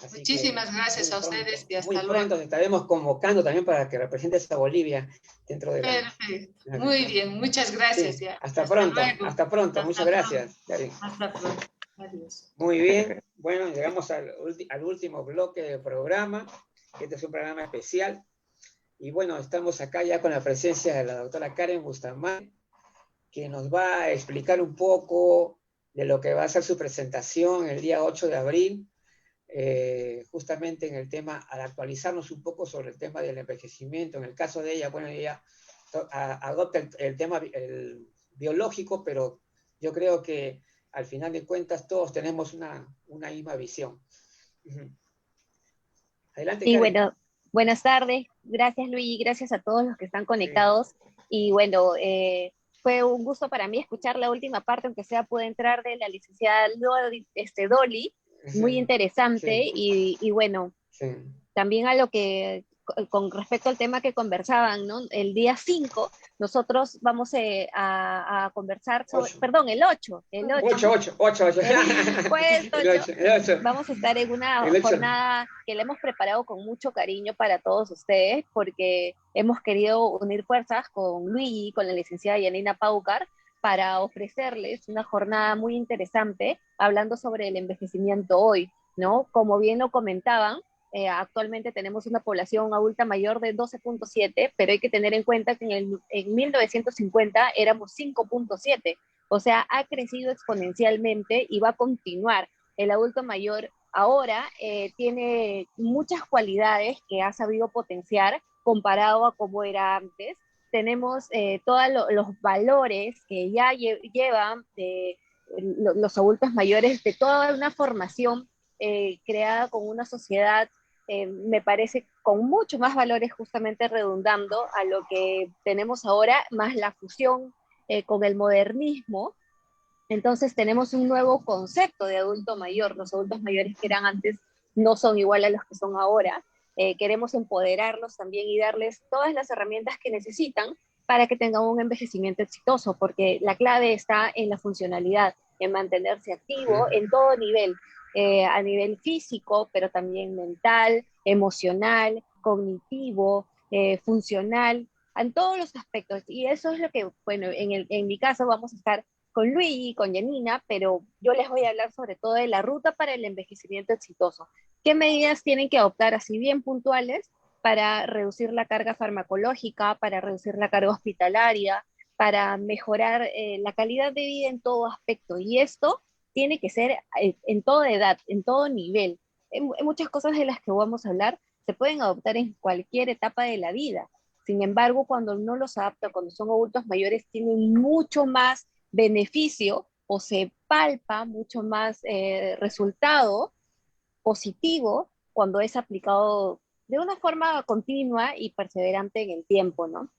Así Muchísimas gracias a muy pronto, ustedes y hasta muy luego. pronto te estaremos convocando también para que representes a Bolivia dentro de la... Perfecto. Muy bien, muchas gracias. Sí, Ya. hasta pronto, Luego. muchas Hasta gracias. pronto. Darín. Hasta pronto. Adiós. Muy bien, bueno, llegamos al último bloque del programa. Este es un programa especial. Y bueno, estamos acá ya con la presencia de la doctora Karen Bustamante, que nos va a explicar un poco de lo que va a ser su presentación el día 8 de abril, justamente en el tema, al actualizarnos un poco sobre el tema del envejecimiento. En el caso de ella, bueno, ella adopta el tema el biológico, pero yo creo que al final de cuentas todos tenemos una misma visión. Adelante, Y Karen. bueno, buenas tardes. Gracias, Luis, gracias a todos los que están Sí. conectados. Y bueno, fue un gusto para mí escuchar la última parte, aunque sea pude entrar de la licenciada Dolly, muy interesante. Sí. Y bueno, Sí. también a lo que, con respecto al tema que conversaban, ¿no? El día 5, nosotros vamos a conversar sobre, perdón, el 8, el 8. 8. Jueves 8, El 8. vamos a estar en una jornada que le hemos preparado con mucho cariño para todos ustedes, porque hemos querido unir fuerzas con Luigi, con la licenciada Yanina Paucar, para ofrecerles una jornada muy interesante, hablando sobre el envejecimiento hoy, ¿no? Como bien lo comentaban, actualmente tenemos una población adulta mayor de 12.7, pero hay que tener en cuenta que en 1950 éramos 5.7, o sea, ha crecido exponencialmente y va a continuar. El adulto mayor ahora tiene muchas cualidades que ha sabido potenciar comparado a cómo era antes. Tenemos todos los valores que ya llevan los adultos mayores de toda una formación creada con una sociedad, me parece, con mucho más valores, justamente redundando a lo que tenemos ahora, más la fusión con el modernismo. Entonces tenemos un nuevo concepto de adulto mayor. Los adultos mayores que eran antes no son igual a los que son ahora. Queremos empoderarlos también y darles todas las herramientas que necesitan para que tengan un envejecimiento exitoso, porque la clave está en la funcionalidad, en mantenerse activo en todo nivel, a nivel físico, pero también mental, emocional, cognitivo, funcional, en todos los aspectos. Y eso es lo que, bueno, en mi caso vamos a estar con Luigi, con Yanina, pero yo les voy a hablar sobre todo de la ruta para el envejecimiento exitoso. ¿Qué medidas tienen que adoptar, así bien puntuales, para reducir la carga farmacológica, para reducir la carga hospitalaria, para mejorar la calidad de vida en todo aspecto? Y esto tiene que ser en toda edad, en todo nivel. En muchas cosas de las que vamos a hablar se pueden adoptar en cualquier etapa de la vida. Sin embargo, cuando no los adapta, cuando son adultos mayores, tienen mucho más beneficio o se palpa mucho más resultado positivo cuando es aplicado de una forma continua y perseverante en el tiempo, ¿no?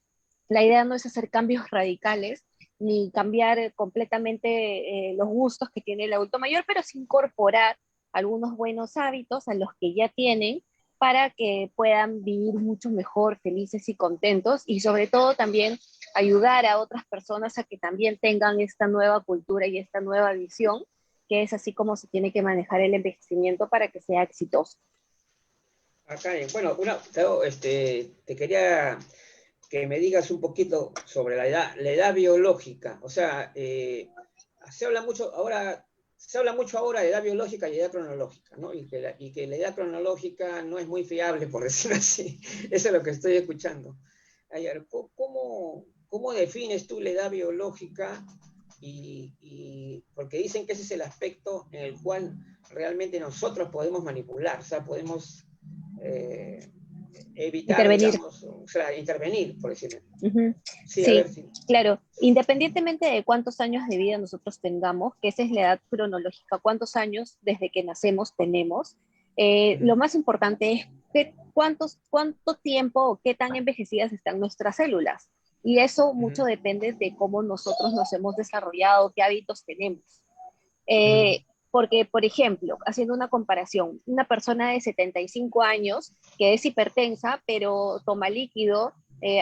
La idea no es hacer cambios radicales ni cambiar completamente los gustos que tiene el adulto mayor, pero sí incorporar algunos buenos hábitos a los que ya tienen para que puedan vivir mucho mejor, felices y contentos, y sobre todo también ayudar a otras personas a que también tengan esta nueva cultura y esta nueva visión, que es así como se tiene que manejar el envejecimiento para que sea exitoso. Acá, bueno, te quería que me digas un poquito sobre la edad biológica. O sea, se habla mucho ahora de edad biológica y edad cronológica, ¿no? Y que la edad cronológica no es muy fiable, por decirlo así. Eso es lo que estoy escuchando. Ayer, ¿cómo defines tú la edad biológica? Porque dicen que ese es el aspecto en el cual realmente nosotros podemos manipular, o sea, podemos evitar, intervenir. digamos, o sea, intervenir, por decirlo. Sí, sí, sí, claro. Independientemente de cuántos años de vida nosotros tengamos, que esa es la edad cronológica, cuántos años desde que nacemos tenemos, lo más importante es cuánto tiempo o qué tan envejecidas están nuestras células. Y eso mucho depende de cómo nosotros nos hemos desarrollado, qué hábitos tenemos. Porque, por ejemplo, haciendo una comparación, una persona de 75 años que es hipertensa, pero toma líquido,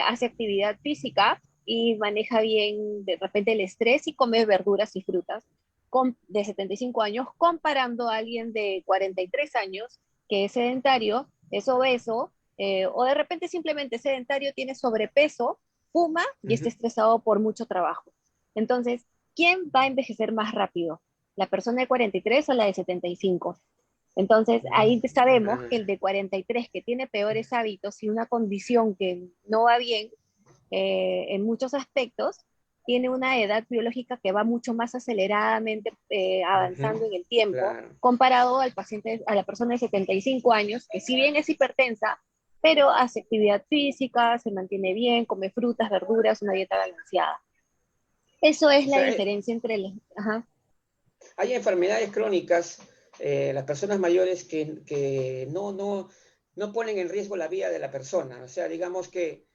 hace actividad física y maneja bien de repente el estrés y come verduras y frutas, de 75 años, comparando a alguien de 43 años que es sedentario, es obeso, o de repente simplemente es sedentario, tiene sobrepeso, fuma y está estresado por mucho trabajo. Entonces, ¿quién va a envejecer más rápido? ¿La persona de 43 o la de 75? Entonces, ahí sabemos que el de 43 que tiene peores hábitos y una condición que no va bien en muchos aspectos, tiene una edad biológica que va mucho más aceleradamente avanzando en el tiempo, claro, comparado al paciente, a la persona de 75 años, que si bien es hipertensa, pero hace actividad física, se mantiene bien, come frutas, verduras, una dieta balanceada. Eso es o la sea, diferencia entre los... Ajá. hay enfermedades crónicas, las personas mayores que no ponen en riesgo la vida de la persona. O sea, digamos que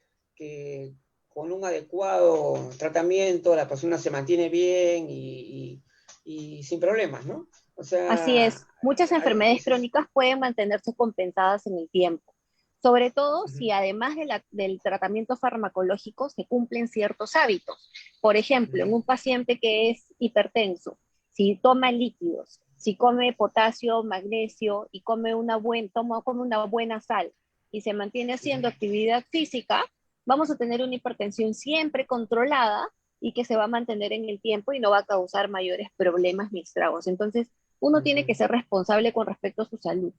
con un adecuado tratamiento la persona se mantiene bien y sin problemas, ¿no? O Así sea, es, muchas enfermedades dices, crónicas pueden mantenerse compensadas en el tiempo, sobre todo si además del tratamiento farmacológico se cumplen ciertos hábitos. Por ejemplo, en un paciente que es hipertenso, si toma líquidos, si come potasio, magnesio y come come una buena sal y se mantiene haciendo actividad física, vamos a tener una hipertensión siempre controlada y que se va a mantener en el tiempo y no va a causar mayores problemas ni estragos. Entonces, uno tiene que ser responsable con respecto a su salud,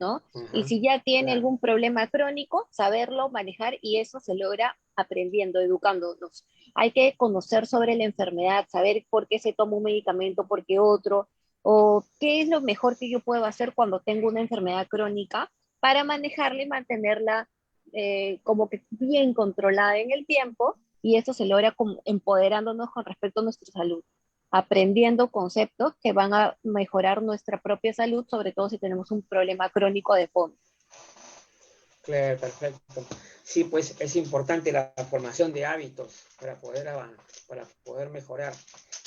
¿no? Y si ya tiene claro. algún problema crónico, saberlo manejar, y eso se logra aprendiendo, educándonos. Hay que conocer sobre la enfermedad, saber por qué se toma un medicamento, por qué otro, o qué es lo mejor que yo puedo hacer cuando tengo una enfermedad crónica para manejarla y mantenerla como que bien controlada en el tiempo, y eso se logra empoderándonos con respecto a nuestra salud, aprendiendo conceptos que van a mejorar nuestra propia salud, sobre todo si tenemos un problema crónico de fondo. Claro, perfecto. Sí, pues es importante la formación de hábitos para poder avanzar, para poder mejorar.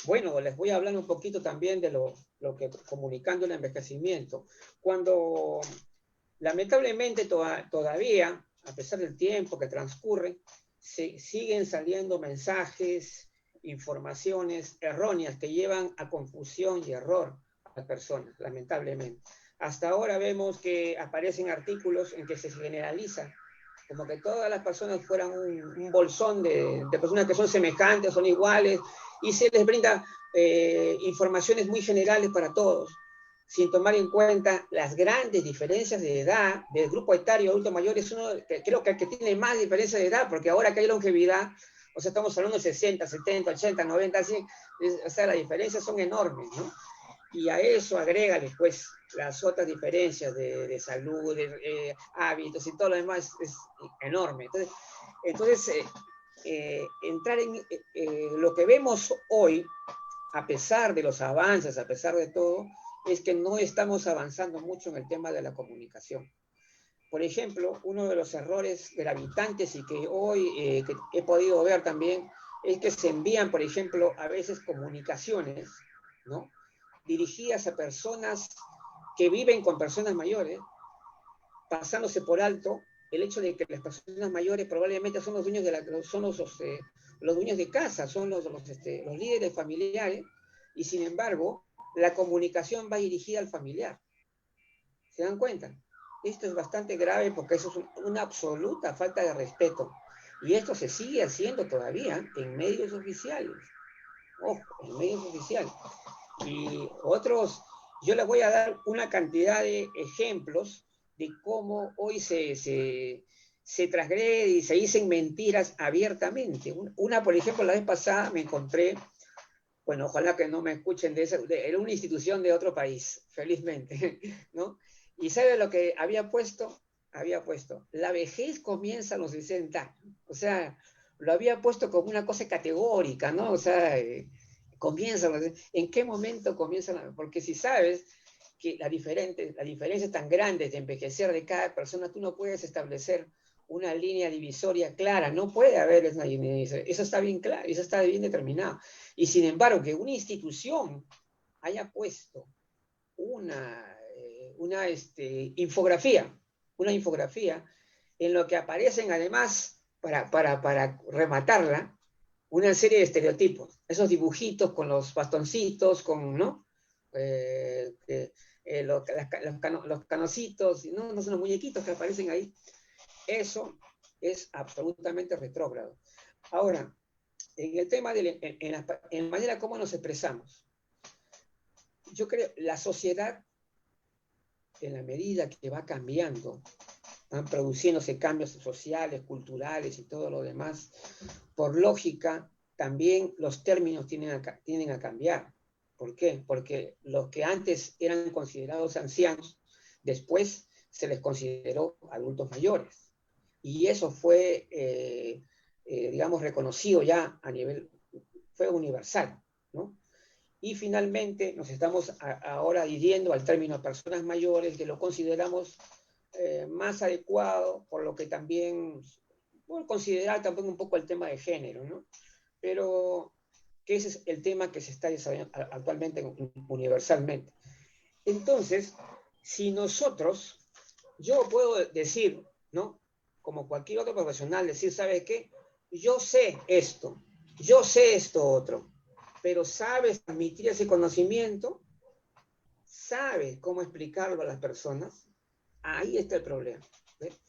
Bueno, les voy a hablar un poquito también de lo que comunicando el envejecimiento. Cuando lamentablemente todavía, a pesar del tiempo que transcurre, siguen saliendo mensajes, informaciones erróneas que llevan a confusión y error a las personas, lamentablemente. Hasta ahora vemos que aparecen artículos en que se generaliza, como que todas las personas fueran un bolsón de personas que son semejantes, son iguales, y se les brinda informaciones muy generales para todos, sin tomar en cuenta las grandes diferencias de edad del grupo etario adulto mayor. Es uno que creo que el que tiene más diferencia de edad, porque ahora que hay longevidad, o sea, estamos hablando de 60, 70, 80, 90, 100, o sea, las diferencias son enormes, ¿no? Y a eso agrégale, pues, las otras diferencias de salud, de hábitos y todo lo demás es enorme. Entonces entrar en lo que vemos hoy, a pesar de los avances, a pesar de todo, es que no estamos avanzando mucho en el tema de la comunicación. Por ejemplo, uno de los errores gravitantes y que hoy que he podido ver también es que se envían, por ejemplo, a veces comunicaciones, ¿no?, dirigidas a personas que viven con personas mayores, pasándose por alto el hecho de que las personas mayores probablemente son los dueños de los dueños de casa, son los líderes familiares, y sin embargo, la comunicación va dirigida al familiar. ¿Se dan cuenta? Esto es bastante grave porque eso es una absoluta falta de respeto. Y esto se sigue haciendo todavía en medios oficiales. Ojo, en medios oficiales. Y otros, yo les voy a dar una cantidad de ejemplos de cómo hoy se transgrede y se dicen mentiras abiertamente. Una, por ejemplo, la vez pasada me encontré, bueno, ojalá que no me escuchen era una institución de otro país, felizmente, ¿no? Y ¿sabe lo que había puesto? Había puesto, la vejez comienza a los 60 años. O sea, lo había puesto como una cosa categórica, ¿no? O sea, ¿en qué momento comienzan? Porque si sabes que la diferencia tan grande de envejecer de cada persona, tú no puedes establecer una línea divisoria clara, no puede haber una línea divisoria, eso está bien claro, eso está bien determinado. Y sin embargo, que una institución haya puesto una infografía en lo que aparecen además, para rematarla, una serie de estereotipos, esos dibujitos con los bastoncitos, ¿no? los canocitos, no son los muñequitos que aparecen ahí. Eso es absolutamente retrógrado. Ahora, en el tema en la manera como nos expresamos, yo creo la sociedad, en la medida que va cambiando, van produciéndose cambios sociales, culturales y todo lo demás, por lógica, también los términos tienden a cambiar. ¿Por qué? Porque los que antes eran considerados ancianos, después se les consideró adultos mayores. Y eso fue, digamos, reconocido ya a nivel, fue universal, ¿no? Y finalmente nos estamos ahora adhiriendo al término personas mayores, que lo consideramos más adecuado, por lo que también, por considerar también un poco el tema de género, ¿no? Pero que ese es el tema que se está desarrollando actualmente universalmente. Entonces, si nosotros, yo puedo decir, ¿no? Como cualquier otro profesional, decir, ¿sabe qué? Yo sé esto otro, pero sabes transmitir ese conocimiento, sabes cómo explicarlo a las personas, ahí está el problema. ¿Ves?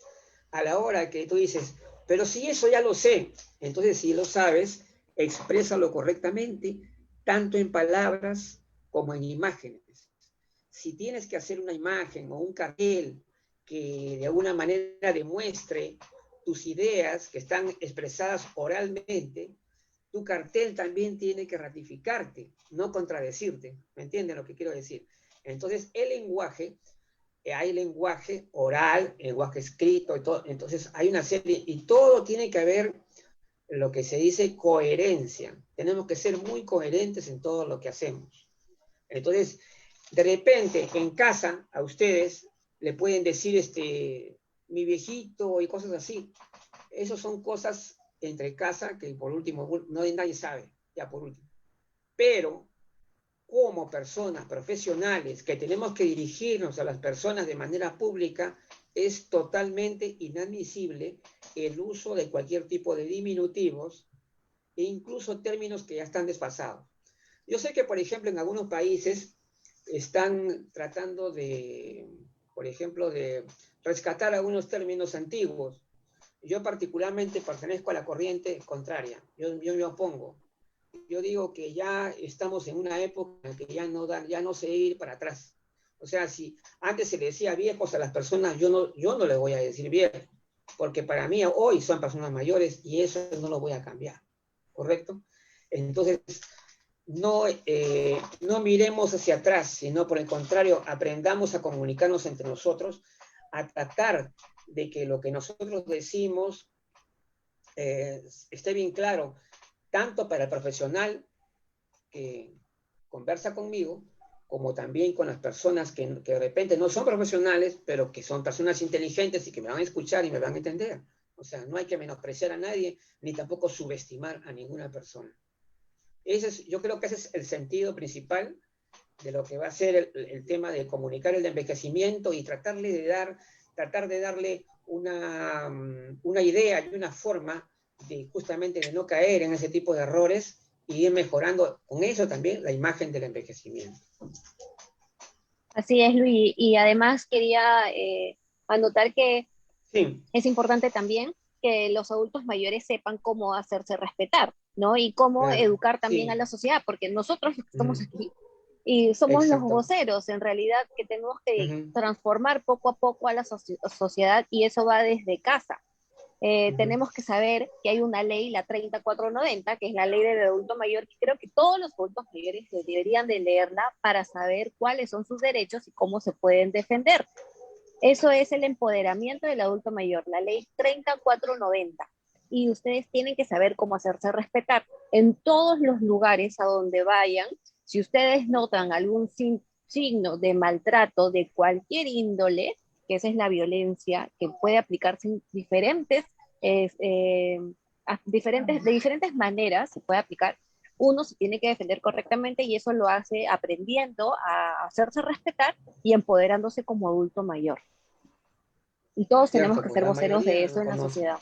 A la hora que tú dices, pero si eso ya lo sé, entonces si lo sabes, exprésalo correctamente, tanto en palabras como en imágenes. Si tienes que hacer una imagen o un cartel que de alguna manera demuestre tus ideas que están expresadas oralmente, tu cartel también tiene que ratificarte, no contradecirte. ¿Me entienden lo que quiero decir? Entonces, el lenguaje, hay lenguaje oral, lenguaje escrito, y todo, entonces hay una serie, y todo tiene que haber lo que se dice coherencia. Tenemos que ser muy coherentes en todo lo que hacemos. Entonces, de repente, en casa, a ustedes le pueden decir mi viejito y cosas así. Esas son cosas entre casa que por último nadie sabe, ya por último. Pero como personas profesionales que tenemos que dirigirnos a las personas de manera pública, es totalmente inadmisible el uso de cualquier tipo de diminutivos e incluso términos que ya están desfasados. Yo sé que, por ejemplo, en algunos países están tratando de, por ejemplo, de rescatar algunos términos antiguos. Yo particularmente pertenezco a la corriente contraria. Yo me opongo. Yo digo que ya estamos en una época que ya no se debe ir para atrás. O sea, si antes se le decía viejos a las personas, yo no les voy a decir viejos, porque para mí hoy son personas mayores y eso no lo voy a cambiar, ¿correcto? Entonces, no miremos hacia atrás, sino por el contrario, aprendamos a comunicarnos entre nosotros, a tratar de que lo que nosotros decimos esté bien claro, tanto para el profesional que conversa conmigo, como también con las personas que de repente no son profesionales, pero que son personas inteligentes y que me van a escuchar y me van a entender. O sea, no hay que menospreciar a nadie, ni tampoco subestimar a ninguna persona. Yo creo que ese es el sentido principal de lo que va a ser el tema de comunicar el envejecimiento y tratar de darle una idea y una forma de justamente de no caer en ese tipo de errores y ir mejorando con eso también la imagen del envejecimiento. Así es, Luis. Y además quería anotar que sí. Es importante también que los adultos mayores sepan cómo hacerse respetar, ¿no? Y cómo educar también a la sociedad, porque nosotros estamos aquí y somos los voceros, en realidad, que tenemos que transformar poco a poco a la sociedad, y eso va desde casa. Tenemos que saber que hay una ley, la 3490, que es la ley del adulto mayor, que creo que todos los adultos mayores deberían de leerla para saber cuáles son sus derechos y cómo se pueden defender. Eso es el empoderamiento del adulto mayor, la ley 3490. Y ustedes tienen que saber cómo hacerse respetar. En todos los lugares a donde vayan, si ustedes notan algún signo de maltrato de cualquier índole, que esa es la violencia, que puede aplicarse en de diferentes maneras, se puede aplicar. Uno se tiene que defender correctamente, y eso lo hace aprendiendo a hacerse respetar y empoderándose como adulto mayor. Y todos tenemos que ser voceros de eso en la sociedad.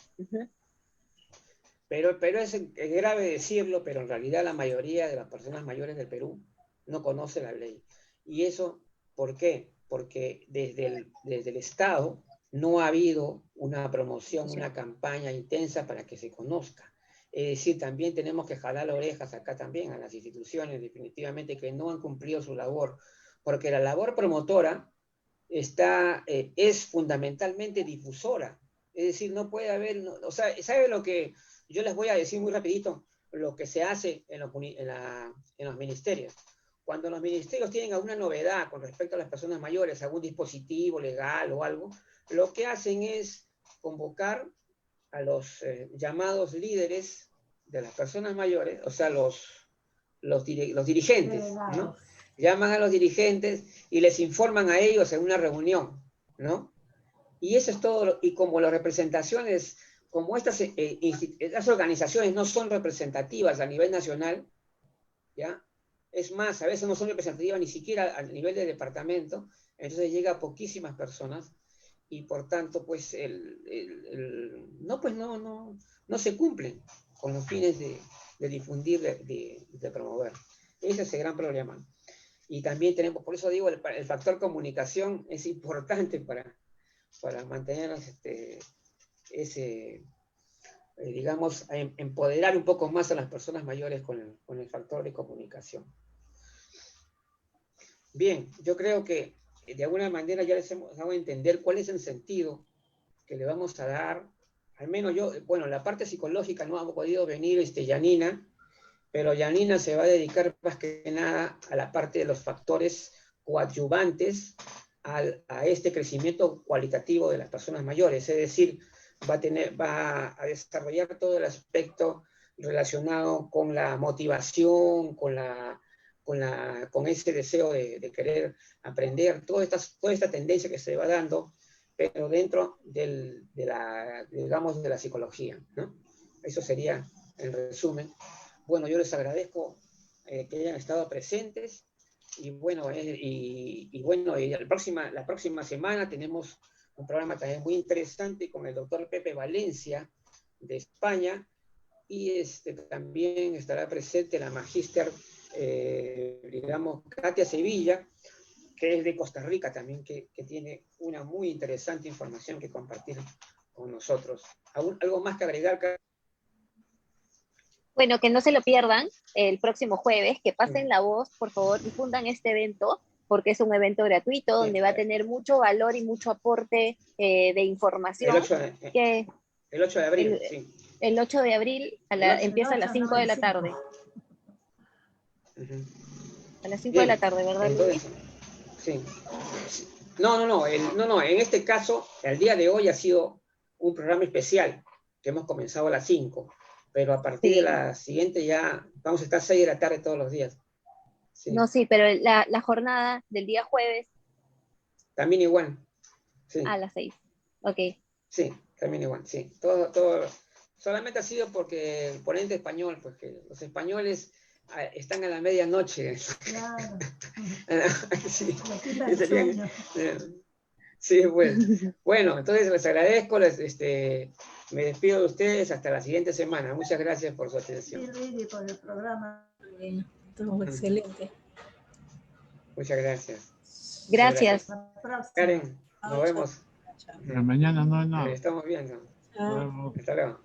Pero es grave decirlo, pero en realidad la mayoría de las personas mayores del Perú no conocen la ley. Y eso ¿Por qué? Porque desde el Estado no ha habido una promoción, una campaña intensa para que se conozca. Es decir, también tenemos que jalar las orejas acá también a las instituciones definitivamente que no han cumplido su labor, porque la labor promotora es fundamentalmente difusora. Es decir, no puede haber, o sea, ¿sabe lo que yo les voy a decir muy rapidito? Lo que se hace en los ministerios. Cuando los ministerios tienen alguna novedad con respecto a las personas mayores, algún dispositivo legal o algo, lo que hacen es convocar a los llamados líderes de las personas mayores, o sea, los dirigentes, ¿no? Llaman a los dirigentes y les informan a ellos en una reunión, ¿no? Y eso es todo, y como las representaciones, como estas organizaciones no son representativas a nivel nacional, ¿ya? Es más, a veces no son representativas ni siquiera a nivel de departamento, entonces llega a poquísimas personas, y por tanto, pues, no se cumplen con los fines de difundir, de promover. Ese es el gran problema. Y también tenemos, por eso digo, el factor comunicación es importante para mantener digamos, empoderar un poco más a las personas mayores con el factor de comunicación. Bien, yo creo que de alguna manera ya les hemos dado a entender cuál es el sentido que le vamos a dar. Al menos yo, bueno, la parte psicológica no ha podido venir Yanina, pero Yanina se va a dedicar más que nada a la parte de los factores coadyuvantes a este crecimiento cualitativo de las personas mayores, es decir, va a desarrollar todo el aspecto relacionado con la motivación, con ese deseo de querer aprender, toda esta tendencia que se va dando, pero dentro de la psicología, ¿no? Eso sería el resumen. Bueno, yo les agradezco que hayan estado presentes, y bueno, la próxima semana tenemos un programa también muy interesante con el doctor Pepe Valencia de España, y también estará presente la magíster, digamos, Katia Sevilla, que es de Costa Rica también, que tiene una muy interesante información que compartir con nosotros. ¿Algo más que agregar? Bueno, que no se lo pierdan el próximo jueves, que pasen la voz, por favor, difundan este evento, porque es un evento gratuito donde va a tener mucho valor y mucho aporte de información. El 8 de abril, sí. El 8 de abril empieza a las 5 de la tarde. A las 5 de la tarde, ¿verdad, Luis? Sí. No, en este caso, el día de hoy ha sido un programa especial, que hemos comenzado a las 5, pero a partir de la siguiente ya vamos a estar 6 de la tarde todos los días. Sí. No, sí, pero la jornada del día jueves. También igual. Sí. A las 6, ok. Sí, también igual, sí. Todo, solamente ha sido porque el ponente español, pues que los españoles están a la medianoche. Claro. Sí, sí, bueno, entonces les agradezco, me despido de ustedes hasta la siguiente semana. Muchas gracias por su atención. Sí, Luigi, por el programa. Estuvo excelente. Muchas gracias. Gracias. Karen, nos vemos. Pero mañana no hay nada. Estamos viendo. Hasta luego. Hasta luego.